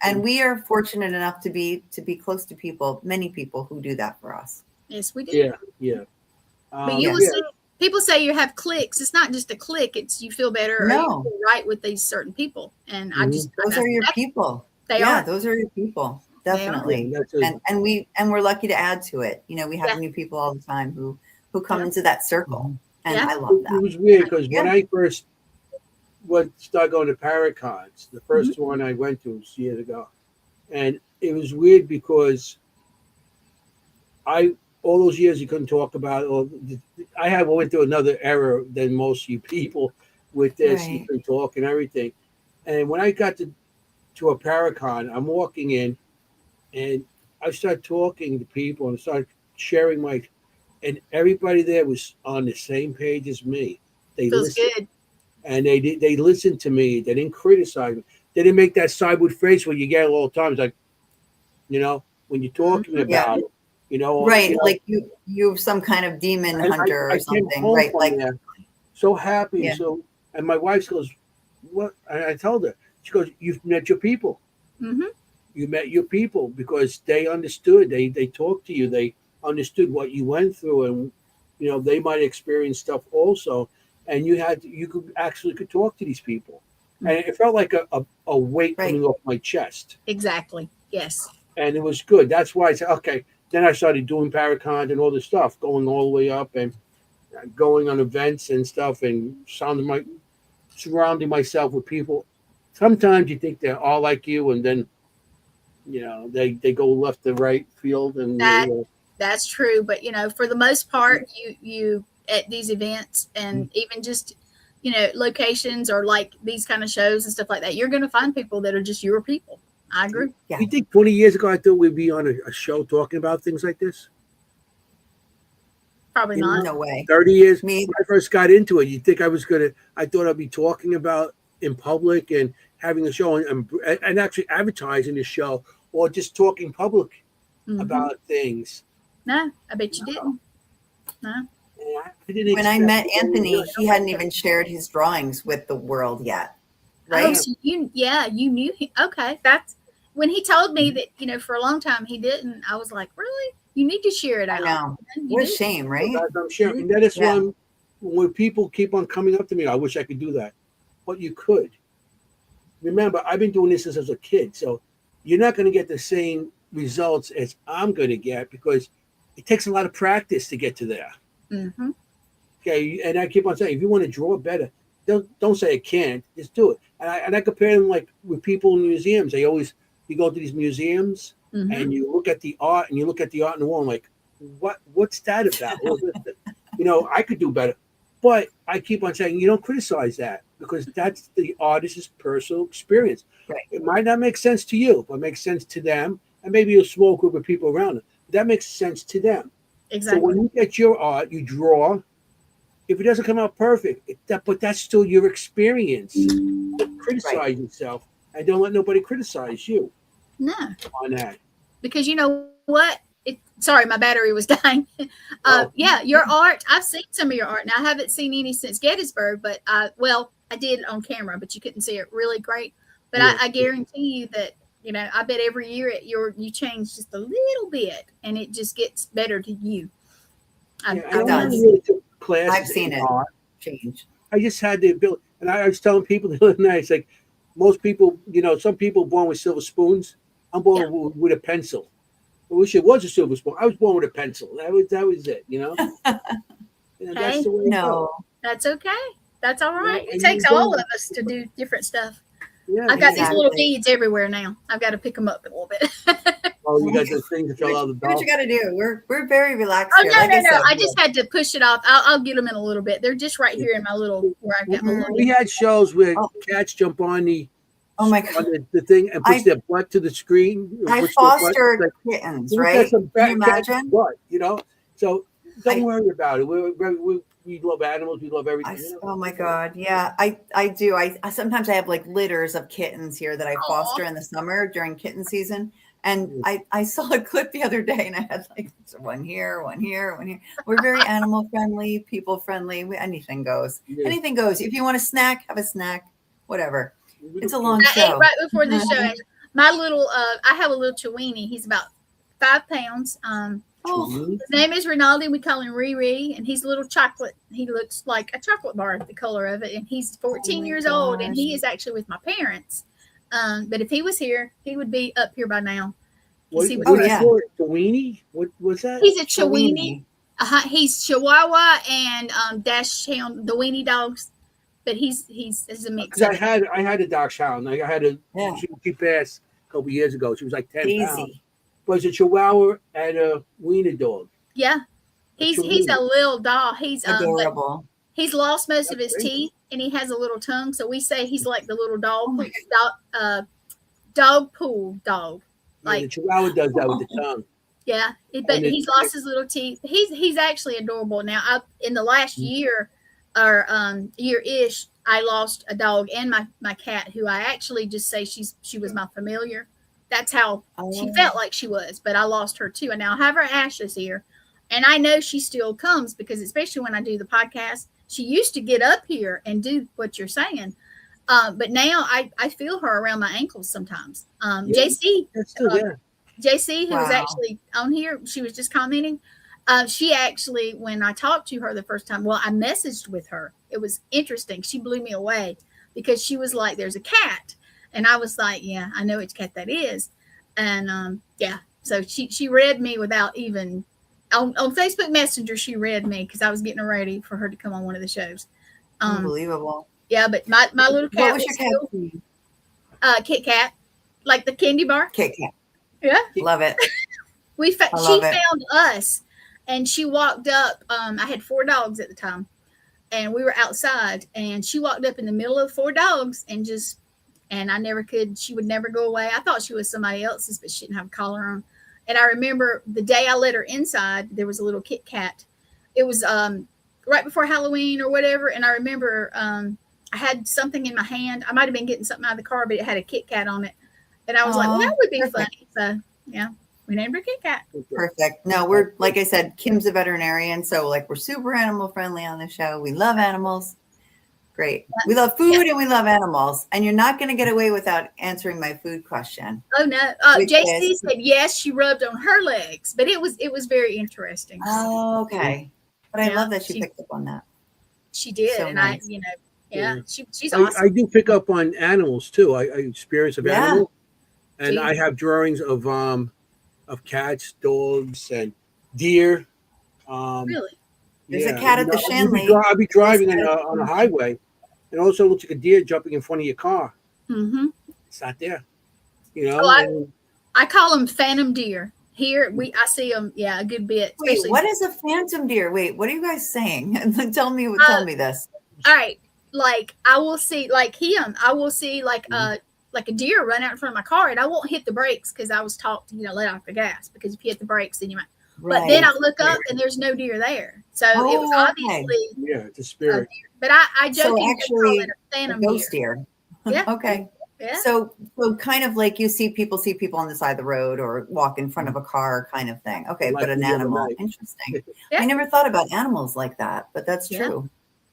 And we are fortunate enough to be close to people, many people who do that for us. Yes, we do. Yeah. But you will see, people say you have clicks. It's not just a click. It's you feel better or you feel right with these certain people. And those are your people. They are. Those are your people. Definitely. And we're lucky to add to it. We have new people all the time who come into that circle. And I love that. It was weird because when I first started going to Paracons. The 1st one I went to was years ago, and it was weird because I all those years you couldn't talk about. Or I went through another era than most of you people with this. You Right. couldn't talk and everything. And when I got to a Paracon, I'm walking in, and I started talking to people and started sharing and everybody there was on the same page as me. They Feels listened, good. and they listened to me. They didn't criticize me. They didn't make that sideward face where you get all the time. It's like, when you're talking Yeah. about it, Right. Like you some kind of demon and hunter I or came something. home Right. from Like, there so happy. yeah. And my wife goes, "What?" And I told her. She goes, "You've met your people. Mm-hmm. You met your people because they understood. They talked to you. They understood what you went through, and they might experience stuff also. And you could talk to these people, and it felt like a weight Right. coming off my chest, Exactly. Yes. and it was good. That's why I said, okay. Then I started doing Paracon and all this stuff, going all the way up and going on events and stuff, and surrounding myself with people. Sometimes you think they're all like you, and then they go left to right field, and That that's true. But for the most part, you at these events and even just locations or like these kind of shows and stuff like that, you're going to find people that are just your people. I agree. Yeah. You think 20 years ago I thought we'd be on a show talking about things like this? Probably You know, not. No way. 30 years Me. when I first got into it, you think I thought I'd be talking about in public and having a show and actually advertising the show or just talking public Mhm. about things. No, I bet you didn't. No. And I didn't When I expect met to go Anthony, really he hadn't even shared his drawings with the world yet. Oh, Right. so you knew him. Okay, that's when he told me that for a long time he didn't. I was like, really? You need to share it I out. know. And you What a did. shame, right? As I'm sharing. And that is Yeah. when people keep on coming up to me, I wish I could do that. But you could. Remember, I've been doing this since I was a kid, so you're not going to get the same results as I'm going to get because it takes a lot of practice to get to there. Mm-hmm. Okay, and I keep on saying, if you want to draw better, don't say I can't, just do it. And I compare them like with people in museums. You go to these museums Mm-hmm. and you look at the art and you look at the art in the wall and like, what's that about? I could do better. But I keep on saying, you don't criticize that because that's the artist's personal experience. Right. It might not make sense to you, but it makes sense to them and maybe a small group of people around them. That makes sense to them. Exactly. So when you get your art, you draw. If it doesn't come out perfect, but that's still your experience. Don't criticize yourself and don't let nobody criticize you No, on that. because you know what? Sorry, my battery was dying. Yeah, your art. I've seen some of your art. Now I haven't seen any since Gettysburg, but I did it on camera, but you couldn't see it really great. But Yeah. I guarantee you that I bet every year you change just a little bit, and it just gets better to you. I It never does. really took classes I've seen in it art. change. I just had the ability, and I was telling people the other night, it's like most people, some people born with silver spoons. I'm born with a pencil. I wish it was a silver spoon. I was born with a pencil. That was it. That's the way it goes. No. That's okay. That's all right. Yeah, It takes all of us to do different stuff. Yeah, I've got these little Exactly. beads everywhere now. I've got to pick them up a little bit. Oh, you got those things that Do fill out the what you ball. got to do. We're very relaxed Oh here. no, Like no, I no! said, I just had to push it off. I'll get them in a little bit. They're just right here in my little where I got my little. We had shows where Oh. cats jump on Oh my on God. the thing and push I- their butt to the screen. I push their butt. fostered Like, kittens, look at right? some Can you cat's imagine? butt, So don't I- worry about it. We love animals. We love everything. Oh my God. Yeah, I do. I sometimes I have like litters of kittens here that I foster in the summer during kitten season. And I saw a clip the other day and I had like one here, one here, one here. We're very animal friendly, people friendly. Anything goes. Yeah. Anything goes. If you want a snack, have a snack, whatever. It's a long I ate show. right before the show. My little, I have a little Chiweenie. He's about 5 pounds. Oh, His name is Rinaldi. We call him Riri, and he's a little chocolate. He looks like a chocolate bar, the color of it. And he's 14 my years old, and he gosh. is actually with my parents. But if he was here, he would be up here by now. What, He was what Oh, you yeah. call it? Weenie? What was that? He's a Chiweenie. Chiweenie. He's Chihuahua and Dash Hound, the weenie dogs. but he's a mix. Because I had a dachshund. I had a Yeah. she passed a couple years ago. She was like 10 pounds. Daisy. But it's a Chihuahua and a wiener dog. Yeah, he's Chihuahua. a little dog. He's but Adorable. he's lost most of That's his great. teeth, and he has a little tongue. So we say he's like the little Oh my dog pool dog. Yeah, Like the Chihuahua does that with the tongue. yeah, but And he's lost his little teeth. He's actually adorable now. In the last year or year-ish, I lost a dog and my cat, who I actually just say she was my familiar. That's how she felt like she was, but I lost her too. And now I have her ashes here, and I know she still comes because especially when I do the podcast, she used to get up here and do what you're saying. But now I feel her around my ankles sometimes. Yeah. JC, That's still there. JC, who was Wow. actually on here, she was just commenting. She actually, when I talked to her the first time, I messaged with her. It was interesting. She blew me away because she was like, "There's a cat," and I was like, "Yeah, I know which cat that is." And yeah, so she read me without even on Facebook Messenger. She read me because I was getting ready for her to come on one of the shows. Unbelievable. Yeah, but my little cat What was your still, cat's name? Kit Kat, like the candy bar. Kit Kat. Yeah. Love it. She love it. found us, and she walked up. I had 4 dogs at the time, and we were outside, and she walked up in the middle of 4 dogs and I never could. She would never go away. I thought she was somebody else's, but she didn't have a collar on. And I remember the day I let her inside, there was a little Kit Kat. It was right before Halloween or whatever, and I remember I had something in my hand. I might have been getting something out of the car, but it had a Kit Kat on it. And I was like, well, that would be perfect. funny. So, yeah, we named her Kit Kat. Perfect. No, we're, like I said, Kim's a veterinarian. So, like, we're super animal friendly on the show. We love animals. Great. We love food and we love animals. And you're not going to get away without answering my food question. Oh, no. Which JC is- said, yes, she rubbed on her legs. But it was very interesting. Oh, okay. But I Yeah, love that she she- picked up on that. She did. So And nice. yeah, she's awesome. I do pick up on animals too. I experience of Yeah. animals, and Gee. I have drawings of cats, dogs, and deer. Really? There's a cat at the Shanley. I'll be driving on a highway, and also looks like a deer jumping in front of your car. Mm-hmm. It's not there, you know. Oh, and I call them phantom deer. Here, I see them, a good bit. Wait, especially- what is a phantom deer? Wait, what are you guys saying? tell me this. All right, like I will see, like him, I will see like a deer run out in front of my car, and I won't hit the brakes because I was taught to let off the gas, because if you hit the brakes, then you might. But then I look up and there's no deer there, so it was obviously yeah, it's a spirit. But I jokingly call it a a phantom ghost deer. deer. Yeah. Okay. Yeah. So kind of like you see people on the side of the road or walk in front of a car kind of thing. Okay, Like but an the other animal. night. Interesting. Yeah. I never thought about animals like that, but that's Yeah. true.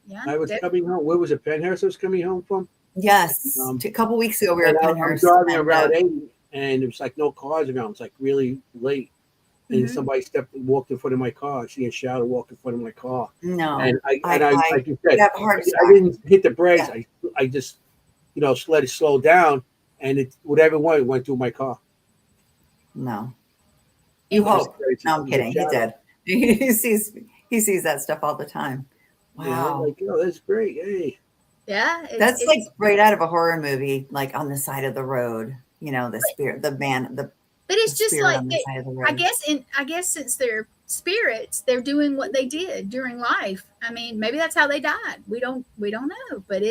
Yeah, I was coming home. Where was it? Penhurst I was coming home from. Yes. A couple weeks ago we were And at I'm Penhurst. driving and, around 80, and it was like no cars around. It's like really late. And Mhm. somebody walked in front of my car. She had shouted, walked in front of my car. No. And I like you I said, have a heart I attack. didn't hit the brakes. Yeah. I just, let it slow down, and whatever went through my car. No. You That's hope. crazy. No, I'm kidding. He did. He sees that stuff all the time. Wow. Yeah, I'm like, that's great. Hey. Yeah, That's like right out of a horror movie, like on the side of the road. The spirit, the man, the. But it's the just spirit like on the side of the road. I guess since they're spirits, they're doing what they did during life. I mean, maybe that's how they died. We don't know, but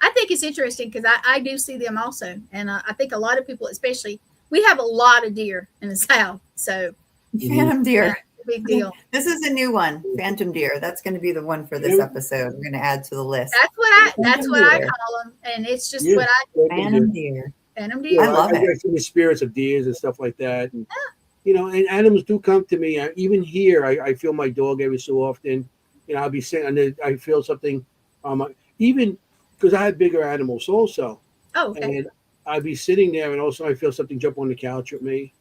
I think it's interesting because I do see them also, and I think a lot of people, especially, we have a lot of deer in the South, so Phantom deer. yeah, it's a big deal. This is a new one, Phantom deer. That's going to be the one for this episode. We're going to add to the list. That's what I call them, and it's just what I Phantom deer. Phantom deer. I love it. I see the spirits of deers and stuff like that, and and animals do come to me. Even here, I feel my dog every so often. I'll be sitting and I feel something. Even because I have bigger animals also, Oh, okay. and I'd be sitting there, and also I feel something jump on the couch at me,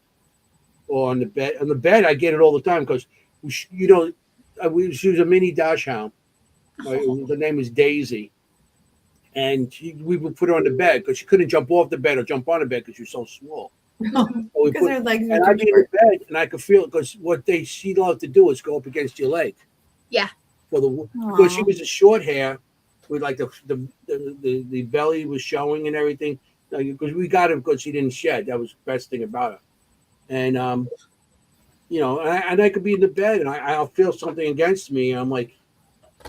or on the bed. On the bed, I get it all the time because we use a mini dachshund. The name is Daisy. And we would put her on the bed because she couldn't jump off the bed or jump on the bed because she was so small. Because her legs and are I'd too be in the short. bed, and I could feel it because what she loved to do is go up against your leg. Yeah. Because she was a short hair, with like the belly was showing and everything. Because we got her because she didn't shed. That was the best thing about her. And and I could be in the bed and I'll feel something against me. And I'm like,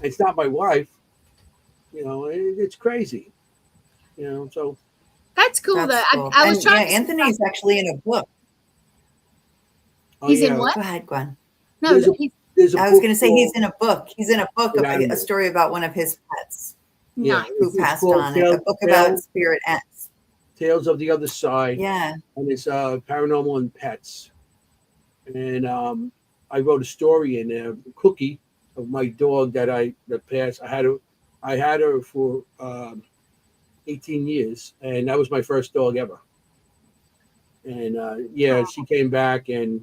it's not my wife. It's crazy. So That's cool. That's Though cool. I was And trying to. Anthony's actually in a book. oh He's in yeah, what? Go ahead, Gwen. No, there's a he's there's a I was book going to say he's called in a book. He's in a book With of a Animals. story about one of his pets Yeah, not. who it's passed called on. A book about spirit ants. Tales of the Other Side, Yeah. and it's paranormal and pets. And I wrote a story in there, Cookie, of my dog that passed. I had her for 18 years, and that was my first dog ever. And yeah, she came back, and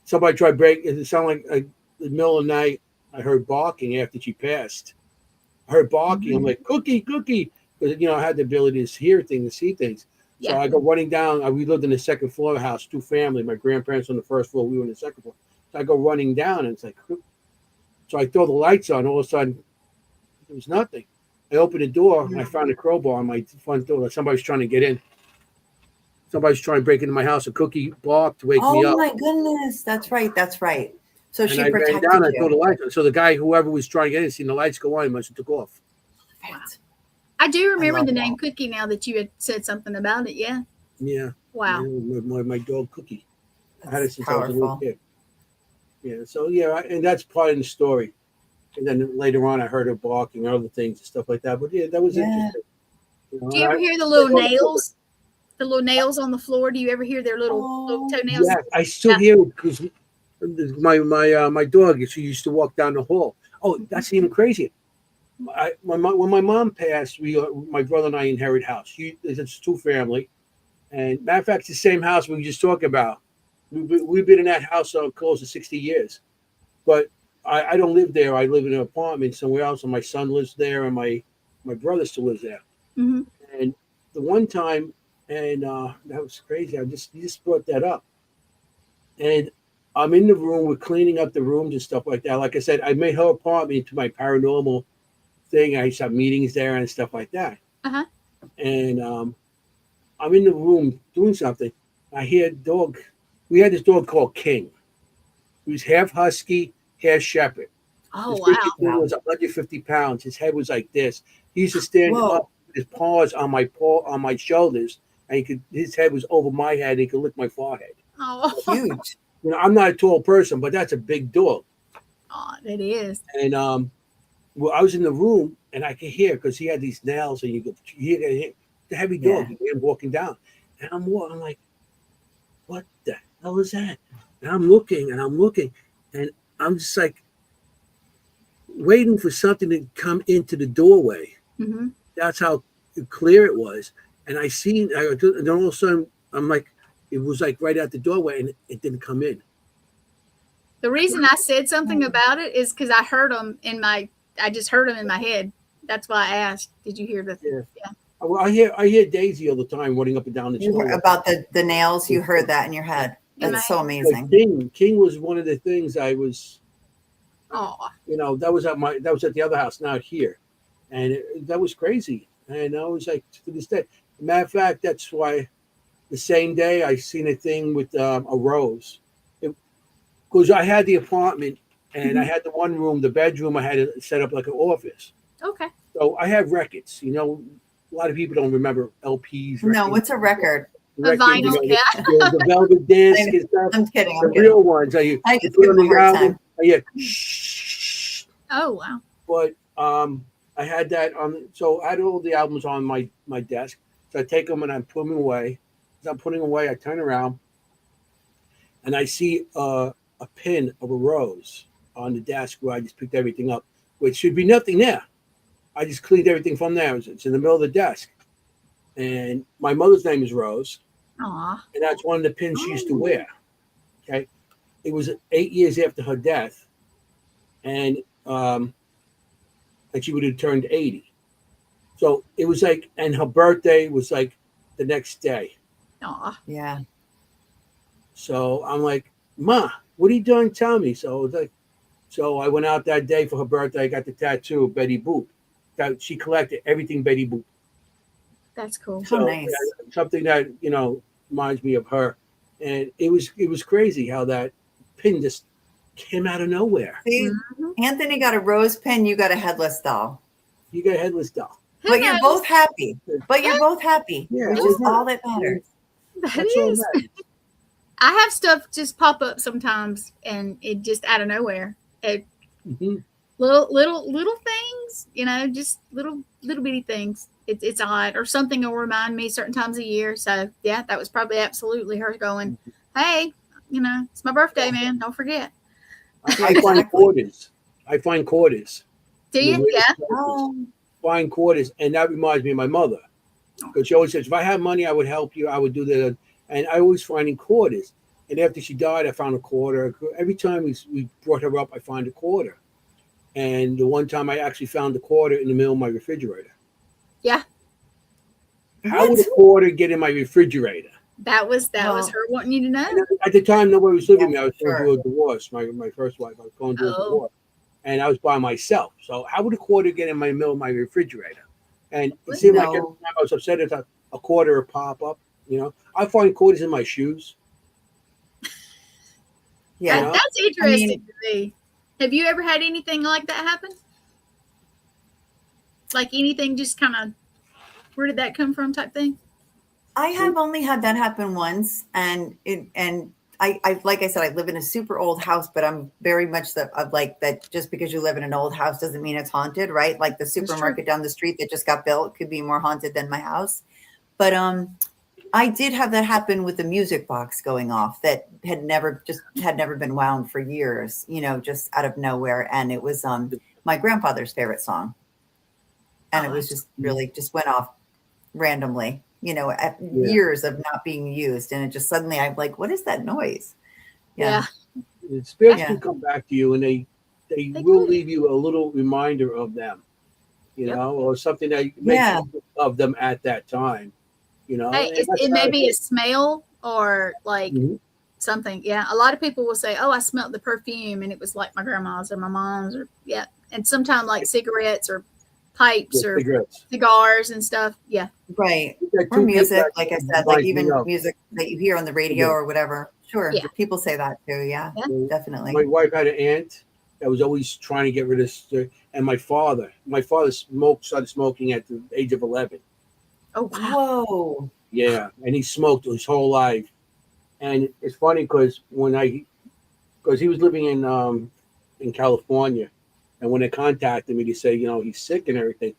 somebody tried breaking. It sounded like the middle of the night. I heard barking after she passed. I heard barking. I'm like, Cookie, Cookie, because I had the ability to hear things, to see things. So Yeah. I go running down. We lived in the second floor house, two family. My grandparents on the first floor. We were in the second floor. So I go running down, and it's like, so I throw the lights on. All of a sudden, there was nothing. I opened the door, and I found a crowbar on my front door. Somebody's trying to get in. Somebody's trying to break into my house. A Cookie barked to wake me Oh up. my goodness. That's right. That's right. So And she I ran protected down. I threw the you. lights on. So the guy, whoever was trying to get in, seen the lights go on, he must have took off. Wow. I do remember love the name that. Cookie now that you had said something about it. Yeah. Yeah. Wow. My dog Cookie. I had it That's since I was a little powerful. kid. Yeah. So yeah, and that's part of the story. And then later on, I heard her barking and other things and stuff like that. But yeah, that was Yeah. interesting. Do you ever hear the little nails? The little nails on the floor. Do you ever hear their little Oh, toenails? Yeah, I still hear it because my dog. She used to walk down the hall. Oh, that's even crazier. When my mom passed, my brother and I inherited house. It's two family, and matter of fact, it's the same house we were just talking about. We've been in that house close to 60 years, but I don't live there. I live in an apartment somewhere else, and my son lives there, and my brother still lives there. Mm-hmm. And the one time, and that was crazy. You just brought that up, and I'm in the room. We're cleaning up the rooms and stuff like that. Like I said, I made her apartment into my paranormal thing. I used to have meetings there and stuff like that. Uh-huh. And I'm in the room doing something. I hear a dog. We had this dog called King. He was half husky, half shepherd. Oh, This wow. freaking thing was 150 pounds. His head was like this. He used to stand Whoa. up with his paws on my shoulders, and his head was over my head. And he could lick my forehead. Oh, Huge. I'm not a tall person, but that's a big dog. oh, it is. And well, I was in the room, and I could hear because he had these nails, and you could hear the heavy dog. You hear him walking down, and I'm like, what the hell is that? And I'm looking, and I'm just like waiting for something to come into the doorway. Mm-hmm. That's how clear it was. And then all of a sudden, I'm like, it was like right out the doorway, and it didn't come in. The reason I said something about it is because I heard them I just heard them in my head. That's why I asked. Did you hear the? Yeah. Well, I hear Daisy all the time running up and down the You heard hallway. about the nails. You heard that in your head. That's so amazing. Like King was one of the things I was. Oh, That was at the other house, not here, and that was crazy. And I was like, to this day. Matter of fact, that's why the same day I seen a thing with a rose, because I had the apartment and I had the one room, the bedroom. I had it set up like an office, okay. so I have records. A lot of people don't remember LPs. No, records. what's a record? A vinyl, yeah. The velvet disc and stuff. I'm kidding. The real ones. I just give them a hard time. Yeah. Shh. Oh, wow. But I had that on. So I had all the albums on my desk. So I take them and I put them away. As I'm putting them away, I turn around and I see a pin of a rose on the desk where I just picked everything up, which should be nothing there. I just cleaned everything from there. It's in the middle of the desk. And my mother's name is Rose. Aw. And that's one of the pins she used to wear. Okay. It was 8 years after her death. And she would have turned 80. So it was like, and her birthday was like the next day. Aw. Yeah. So I'm like, Ma, what are you doing? Tell me. So I went out that day for her birthday. I got the tattoo of Betty Boop. that she collected everything Betty Boop. That's cool. Oh, nice. Something that reminds me of her, and it was crazy how that pin just came out of nowhere. See, Mm-hmm. Anthony got a rose pin. You got a headless doll. You got a headless doll. But you're both happy. But you're both happy, Yeah, which is all that matters. That's all that matters. I have stuff just pop up sometimes, and it just out of nowhere. Mm-hmm. Little things, just little bitty things. It's odd, or something will remind me certain times of year. So yeah, that was probably absolutely her going, "Hey, it's my birthday, man. Don't forget." I find quarters. I find quarters. Do you? Yeah. Oh, Find quarters, and that reminds me of my mother, because she always says, "If I had money, I would help you. I would do that." And I always finding quarters. And after she died, I found a quarter. Every time we brought her up, I find a quarter. And the one time I actually found a quarter in the middle of my refrigerator. Yeah. How would a quarter get in my refrigerator? That was her wanting you to know. And at the time, nobody was living with me. I was going sure. through a divorce. My first wife, I was going through a Oh. divorce. And I was by myself. So how would a quarter get in my middle of my refrigerator? And it seemed like every time I was upset, a quarter would pop up. I find quarters in my shoes. yeah. That's interesting to me. Have you ever had anything like that happen? Like anything just kind of, where did that come from type thing? I have only had that happen once, and I like I said, I live in a super old house, but I'm very much like that. Just because you live in an old house doesn't mean it's haunted, right? Like the supermarket down the street that just got built could be more haunted than my house. But I did have that happen with the music box going off that had never been wound for years, just out of nowhere, and it was my grandfather's favorite song, and it was just really just went off randomly. At years of not being used, and it just suddenly I'm like, what is that noise? Yeah. Spirits can come back to you, and they will leave you a little reminder of them, or something that makes you think of them at that time. Hey, it may be a smell or like something. Yeah, a lot of people will say, "Oh, I smelled the perfume," and it was like my grandma's or my mom's, or and sometimes like cigarettes or pipes or cigars and stuff. Yeah. Right. Or music, like I said, like even music that you hear on the radio or whatever. Sure. Yeah. People say that too. Yeah, definitely. My wife had an aunt that was always trying to get rid of, and my father started smoking at the age of 11. Oh, wow. Whoa. Yeah. And he smoked his whole life. And it's funny because he was living in California. And when they contacted me, they say, he's sick and everything.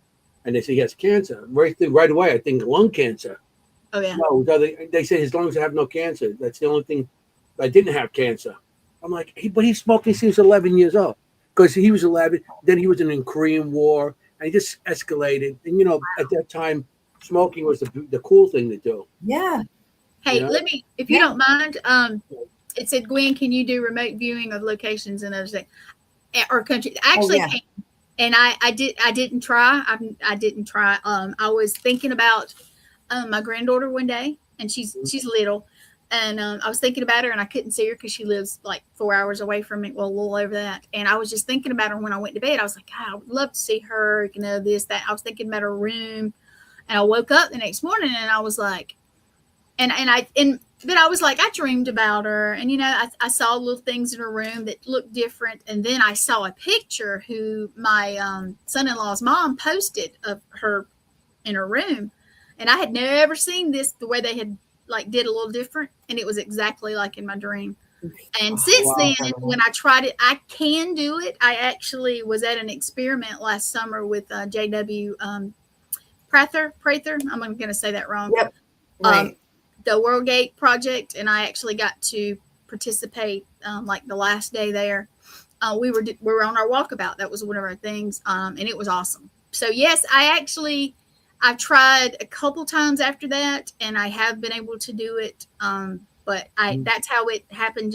And they say he has cancer. Right away, I think lung cancer. Oh, yeah. No, they say his lungs have no cancer. That's the only thing. I didn't have cancer. I'm like, but he smoked since he was 11 years old. Because he was 11. Then he was in the Korean War. And he just escalated. And, at that time, smoking was the cool thing to do. Yeah. Hey, let me, if you don't mind, it said, Gwen, can you do remote viewing of locations and other things? Or country? I actually can. And I didn't try. I didn't try. I was thinking about my granddaughter one day, and she's little, and I was thinking about her, and I couldn't see her because she lives like 4 hours away from me, well, a little over that. And I was just thinking about her when I went to bed. I was like, God, I would love to see her, this, that. I was thinking about her room, and I woke up the next morning, and I was like, but I was like, I dreamed about her, and I saw little things in her room that looked different, and then I saw a picture who my son-in-law's mom posted of her in her room, and I had never seen this the way they had like did a little different, and it was exactly like in my dream. And since then, when I tried it, I can do it. I actually was at an experiment last summer with J.W. Prather. I'm going to say that wrong. Yep. Right. The World Gate project, and I actually got to participate like the last day there. We were on our walkabout. That was one of our things, and it was awesome. So yes, I've tried a couple times after that, and I have been able to do it. But that's how it happened.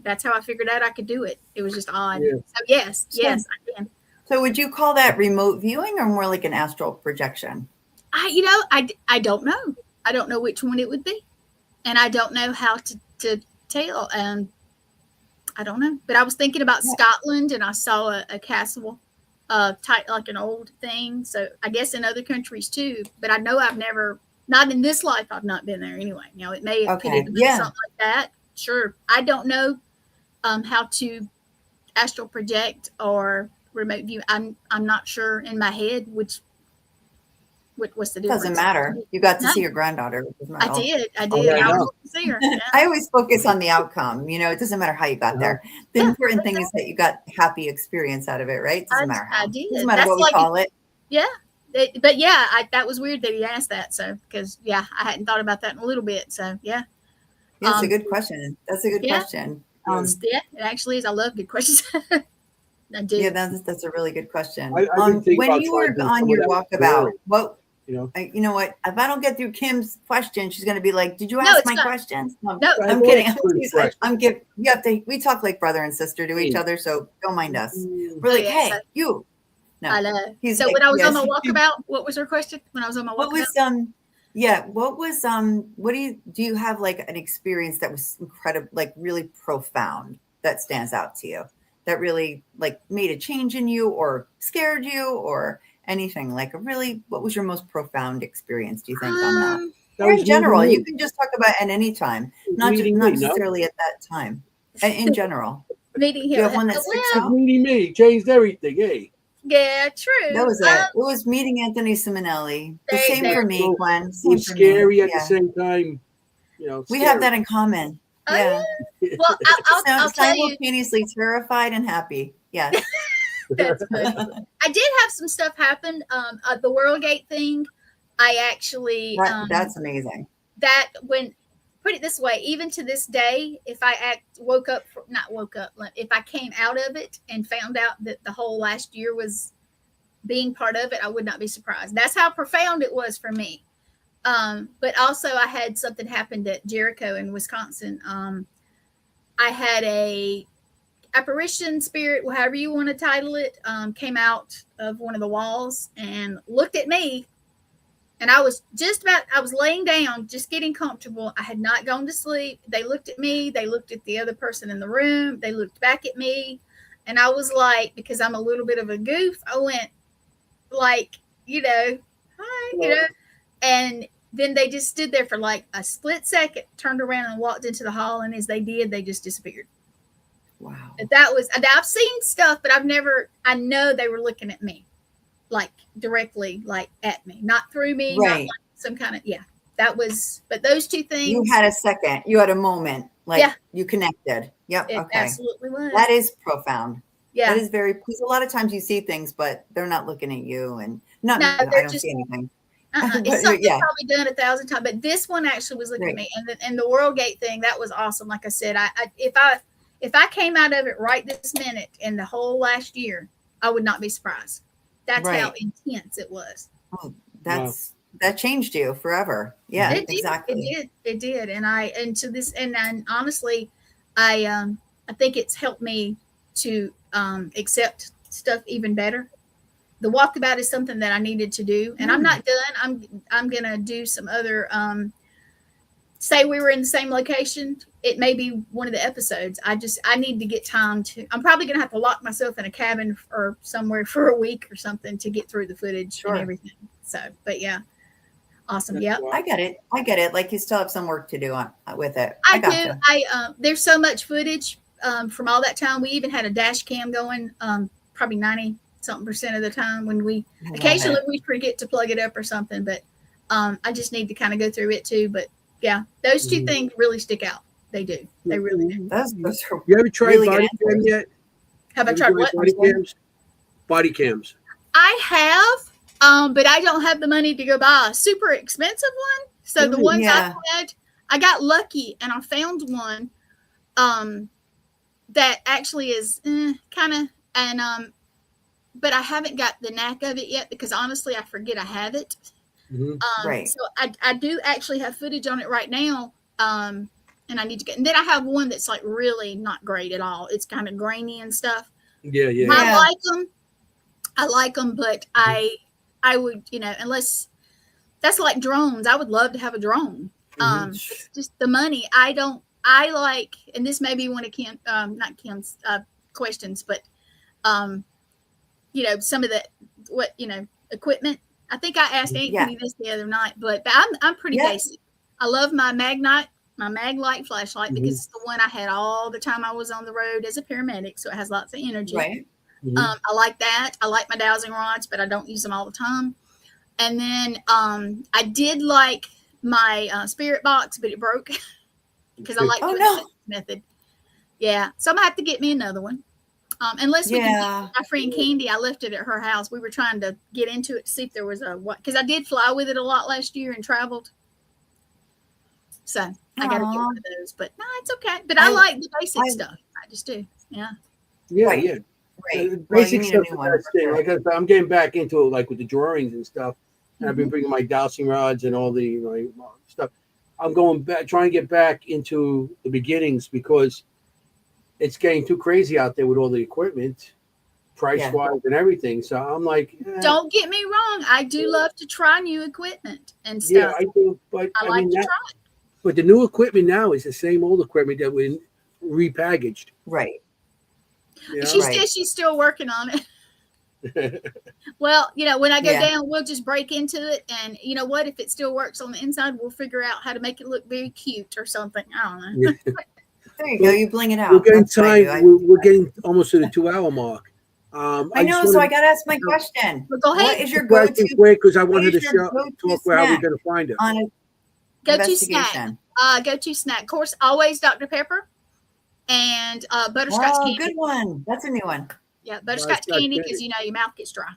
That's how I figured out I could do it. It was just odd. Yeah. So yes, I can. So would you call that remote viewing or more like an astral projection? I don't know. I don't know which one it would be. And I don't know how to tell. I don't know. But I was thinking about Scotland, and I saw a castle type like an old thing. So I guess in other countries too, but I know I've never, not in this life, I've not been there anyway. You know, it may have Okay. been Yeah. something like that. Sure. I don't know how to astral project or remote view. I'm not sure in my head what's the difference. Doesn't matter. You got to No. see your granddaughter. Which is my I did. yeah, I I was know. able to see her. Yeah. I always focus on the outcome. You know, it doesn't matter how you got there. The important thing is that you got happy experience out of it, right? Doesn't matter how. I did. Doesn't matter That's what we like, call it. yeah. But yeah, that was weird that he asked that. So, because yeah, I hadn't thought about that in a little bit. So yeah. Yeah, it's a good question. That's a good yeah. question. Yeah, it actually is. I love good questions. I do. Yeah, that's a really good question. I've been thinking When about you trying were to do on some of your that walkabout, boring, what you know. you know what? If I don't get through Kim's question, she's going to be like, "Did you No, ask it's my fine. questions?" No, No, I I'm will kidding. answer the question. I'm giving. You have to. We talk like brother and sister to each Mm. other, so don't mind us. Mm. We're like, yeah, "Hey, so- you." No, I know. he's So like, when I was on yes. my walkabout, what was her question? When I was on my What walkabout? was yeah, what was what do you have like an experience that was incredible, like really profound that stands out to you? That really like made a change in you or scared you or anything like what was your most profound experience, do you think, on that? That Or was in general, meeting you me. can just talk about it at any time, not Meeting not me, no? necessarily at that time. In general. Meeting Do him. you have one that sticks It was out? meeting me. Changed everything. Hey. Yeah, true. That was it. It was meeting Anthoiny Simonelli. The There- same there- for me, So, Gwen. it Same was for me. scary at the Yeah. same time. You know, We have that in common. Oh, Yeah. yeah. Well, I'll tell you. Simultaneously terrified and happy. Yes. That's funny. I did have some stuff happen. The World Gate thing. I actually That's amazing. that when put it this way, even to this day, if I if I came out of it and found out that the whole last year was being part of it, I would not be surprised. That's how profound it was for me. But also I had something happen at Jericho in Wisconsin. I had a apparition spirit, however you want to title it, came out of one of the walls and looked at me. And I was laying down, just getting comfortable. I had not gone to sleep. They looked at me. They looked at the other person in the room. They looked back at me. And I was like, because I'm a little bit of a goof, I went like, hi, and then they just stood there for like a split second, turned around and walked into the hall. And as they did, they just disappeared. Wow. I've seen stuff, but I know they were looking at me, like directly, like at me, not through me, Right. not like some kind of, but those two things. You had a second. You had a moment. Like you connected. Yep. It Okay. absolutely was. That is profound. Yeah. That is because a lot of times you see things, but they're not looking at you and I don't see anything. It's something they've probably done 1,000 times, but this one actually was looking at me. And the World Gate thing, that was awesome. Like I said, if I came out of it right this minute in the whole last year, I would not be surprised. That's how intense it was. Oh, that changed you forever. Yeah, exactly. It did. And honestly, I think it's helped me to accept stuff even better. The walkabout is something that I needed to do, and I'm not done. I'm gonna do some other. Say we were in the same location, it may be one of the episodes. I need to get time to. I'm probably gonna have to lock myself in a cabin or somewhere for a week or something to get through the footage and everything. So, but yeah, awesome. Yeah, I get it. Like you still have some work to do with it. I do. There's so much footage from all that time. We even had a dash cam going. Probably 90-something% of the time when we occasionally we forget to plug it up or something. But I just need to kind of go through it too. But yeah, those two things really stick out. They do. They really do. Those are you ever tried really body cam yet? Have I tried what? Body cams. I have, but I don't have the money to go buy a super expensive one. So the ones I had, I got lucky and I found one that actually is kind of, and but I haven't got the knack of it yet because honestly, I forget I have it. Mm-hmm. So I do actually have footage on it right now. And I need to get, and then I have one that's like really not great at all. It's kind of grainy and stuff. Yeah. I like them, but I would, unless that's like drones, I would love to have a drone. It's just the money. I like, and this may be one of not Kim's questions, but some of the equipment. I think I asked Anthony this the other night, but I'm pretty basic. I love my mag light flashlight because it's the one I had all the time I was on the road as a paramedic, so it has lots of energy. Right. I like that. I like my dowsing rods, but I don't use them all the time. And then I did like my spirit box, but it broke because I like the method. Yeah, so I'm gonna have to get me another one. Unless we can get my friend Candy, I left it at her house. We were trying to get into it to see if there was because I did fly with it a lot last year and traveled. So I got to get one of those, but no, it's okay. But I like the basic stuff. I just do. Yeah. Right. Basic stuff. Like I'm getting back into it, like with the drawings and stuff. And I've been bringing my dowsing rods and all the stuff. I'm going back, trying to get back into the beginnings because it's getting too crazy out there with all the equipment, price-wise and everything. So I'm like, don't get me wrong. I do love to try new equipment and stuff. Yeah, I do. But I like to try it. But the new equipment now is the same old equipment that we repackaged. Right. Yeah. She says she's still working on it. Well, when I go down, we'll just break into it. And you know what? If it still works on the inside, we'll figure out how to make it look very cute or something. I don't know. Yeah. There you go. You bling it out. We're getting time. We're getting almost to the 2-hour mark. I know. So I got to ask my question. Well, go ahead. What is your go-to? Because I want her to talk about how we're going to find it. On a go-to snack. Go-to snack. Of course, always Dr. Pepper and butterscotch candy. Good one. That's a new one. Yeah, butterscotch candy because your mouth gets dry.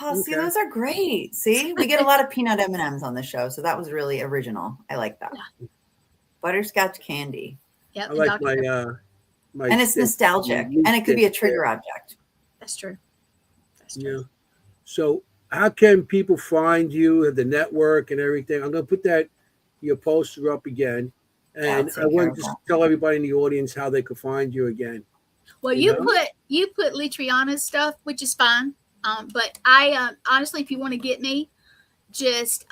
Oh, see, those are great. See, we get a lot of peanut M&Ms on the show, so that was really original. I like that. Yeah. Butterscotch candy. Yeah, I like my and it's nostalgic, and it could be a trigger object. That's true. Yeah. So, how can people find you at the network and everything? I'm going to put your poster up again, and I want to just tell everybody in the audience how they could find you again. Well, you put Litriana's stuff, which is fine. But I honestly, if you want to get me, just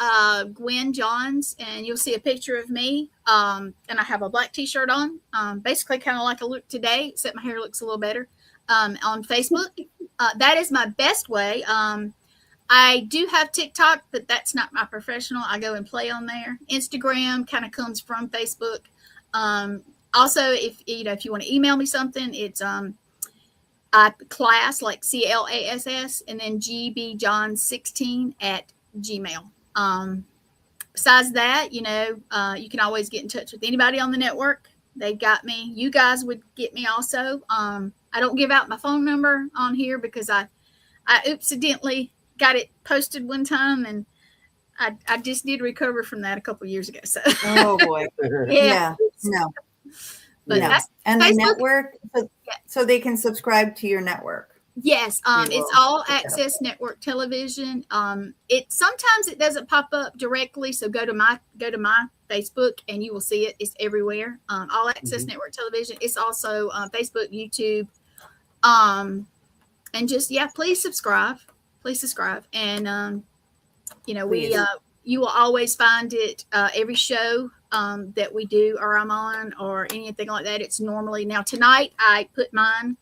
Gwen Johns, and you'll see a picture of me. And I have a black T-shirt on, basically kind of like I look today, except my hair looks a little better. On Facebook, that is my best way. I do have TikTok, but that's not my professional. I go and play on there. Instagram kind of comes from Facebook. Also, if you want to email me something, it's class like CLASS and then gbjohn16 at gmail. Besides that, you can always get in touch with anybody on the network. They got me. You guys would get me also. I don't give out my phone number on here because I accidentally got it posted one time, and I just did recover from that a couple of years ago. So oh boy, yeah. No. But that's and Facebook. The network, so they can subscribe to your network. Yes, it's all access network television. Sometimes it doesn't pop up directly, so go to my Facebook and you will see it. It's everywhere. All access network television. It's also Facebook, YouTube, and just please subscribe. Please subscribe, and you will always find it every show that we do or I'm on or anything like that. It's normally now tonight I put mine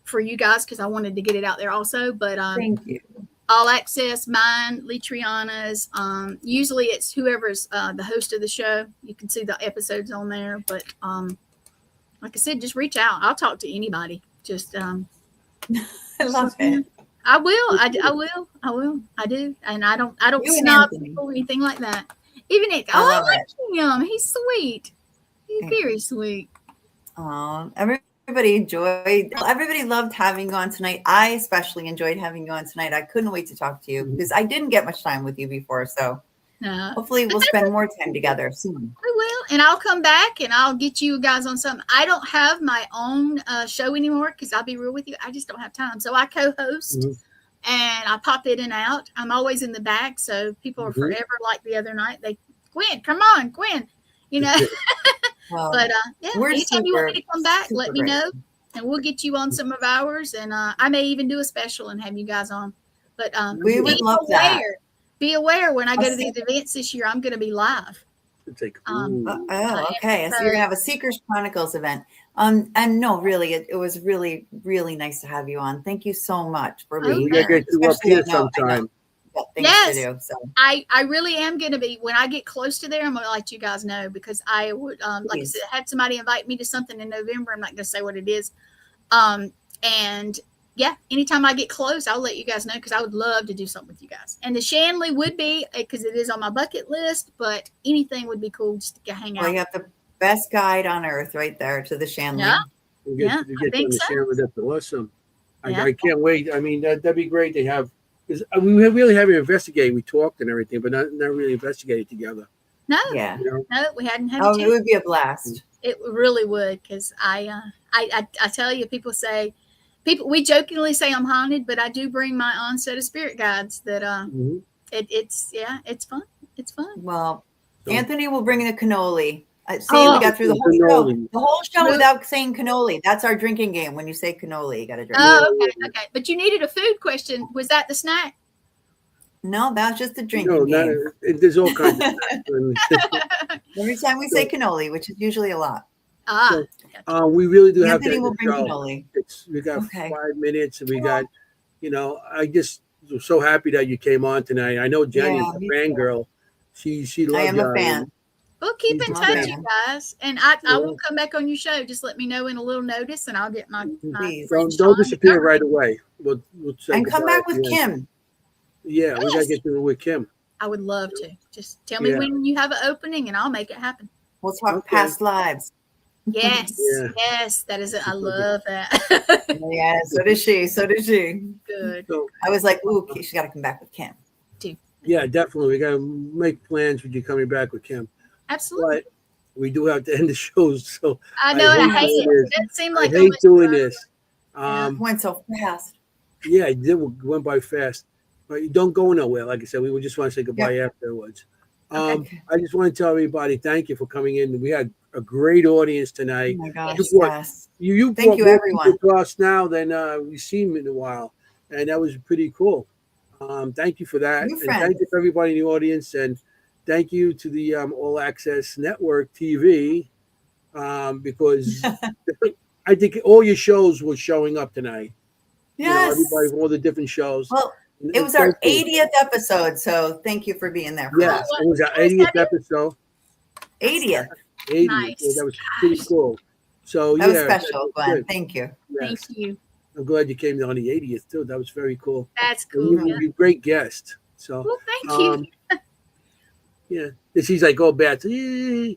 for you guys because I wanted to get it out there also. But thank you. All access, mine, Litriana's. Usually it's whoever's the host of the show. You can see the episodes on there. But like I said, just reach out. I'll talk to anybody. Just I love it. I will. I will. I do. And I don't snub people or anything like that. Even it. I like him. He's sweet. He's very sweet. Everybody enjoyed. Everybody loved having you on tonight. I especially enjoyed having you on tonight. I couldn't wait to talk to you because I didn't get much time with you before. So hopefully we'll spend more time together soon. I will, and I'll come back and I'll get you guys on something. I don't have my own show anymore because I'll be real with you. I just don't have time. So I co-host. And I pop in and out. I'm always in the back, so people are forever like the other night. Gwen, come on, Gwen. Well, but anytime you want me to come back, let me know, and we'll get you on some of ours. And I may even do a special and have you guys on. But we would love that. Be aware when I go to these events this year, I'm going to be live. Okay. So you're gonna have a Seekers Chronicles event. And no, really, it was really, really nice to have you on. Thank you so much for being We gotta here. get you up Especially, here I know sometime. you've got things Yes. to do. So I really am going to be, when I get close to there, I'm going to let you guys know, because I would, like I Please. said, had somebody invite me to something in November. I'm not going to say what it is. And yeah, anytime I get close, I'll let you guys know, because I would love to do something with you guys. And the Shanley would be, because it is on my bucket list, but anything would be cool just to hang well, out. you have the best guide on earth right there to the Shanley. Yeah. We Yeah, get I think them to so. share with us. Awesome. Yeah. I can't wait. I mean, that'd be great to have. Because we really haven't investigated. We talked and everything, but not really investigated together. No, Yeah. You know? no, we hadn't had a Oh, chance. it would be a blast. It really would, because I tell you, we jokingly say I'm haunted, but I do bring my own set of spirit guides that Mhm. it's fun. It's fun. Well, So- Anthony will bring the cannoli. See, Oh, we got through the whole show. cannoli. The whole show Really? without saying cannoli. That's our drinking game. When you say cannoli, you got to drink. Oh, okay. But you needed a food question. Was that the snack? No, that's just the drinking No, game. there's all kinds of stuff. Every time we say cannoli, which is usually a lot, We really do have to Anthony end will the bring show. cannoli. We got Okay. 5 minutes, and we got, I just was so happy that you came on tonight. I know Jennie Yeah, is a me too. fangirl. She I loves am you. a fan. Well, keep She's in a touch, fan. you guys, and I Yeah. will come back on your show. Just let me know in a little notice, and I'll get my Please. friend Don't Sean disappear to- right away. We'll say And come goodbye back at with the end. Kimm. Yeah, we gotta Yes. get through it with Kimm. I would love to. Just tell me Yeah. when you have an opening, and I'll make it happen. We'll talk Okay. past lives. Yes, Yeah. yes, that is it. I love that. Yeah, so does she. So does she. Good. So I was like, ooh, she's got to come back with Kimm. yeah, definitely, we gotta make plans with you coming back with Kimm. Absolutely. But we do have to end the shows, so I know, and I hate doing it. this. It doesn't seem I like hate doing this. It went so fast. Yeah, it did went by fast. But you don't go nowhere. Like I said, we would just want to say goodbye afterwards. Okay. I just want to tell everybody thank you for coming in. We had a great audience tonight. Oh my gosh, You brought- yes. You Thank brought you, more everyone. people to us now than we've seen in a while, and that was pretty cool. Thank you for that, New and friends. thank you for everybody in the audience, and thank you to the All Access Network TV because I think all your shows were showing up tonight. Yes. Everybody from all the different shows. Well, And it was our thank you. 80th episode, so thank you for being there for Yes, that. it was our 80th episode. 80th. 80. Nice. Yeah, that was pretty cool. So That was yeah, special, that's Glenn. good. Thank you. Yes. Thank you. I'm glad you came on the 80th too. That was very cool. That's And cool. you're a great guest. So Well, thank you. yeah. And she's like, oh, bad. You're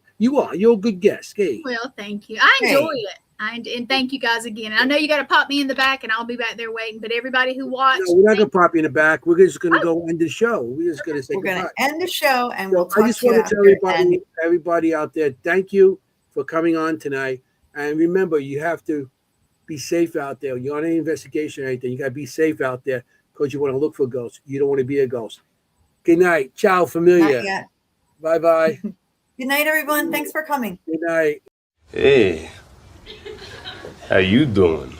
a good guest. Hey. Well, thank you. I enjoy it. And thank you guys again. And I know you got to pop me in the back, and I'll be back there waiting. But everybody who watched, No, we're not gonna pop you in the back. We're just gonna go end the show. We're just gonna say We're going goodbye. to end the show, and So we'll talk I just to you want to tell after. everybody out there, thank you for coming on tonight. And remember, you have to be safe out there. You're on any investigation or anything. You got to be safe out there because you want to look for ghosts. You don't want to be a ghost. Good night. Ciao, familia. Not yet. Bye bye. Good night, everyone. Thanks for coming. Good night. Hey, how you doing?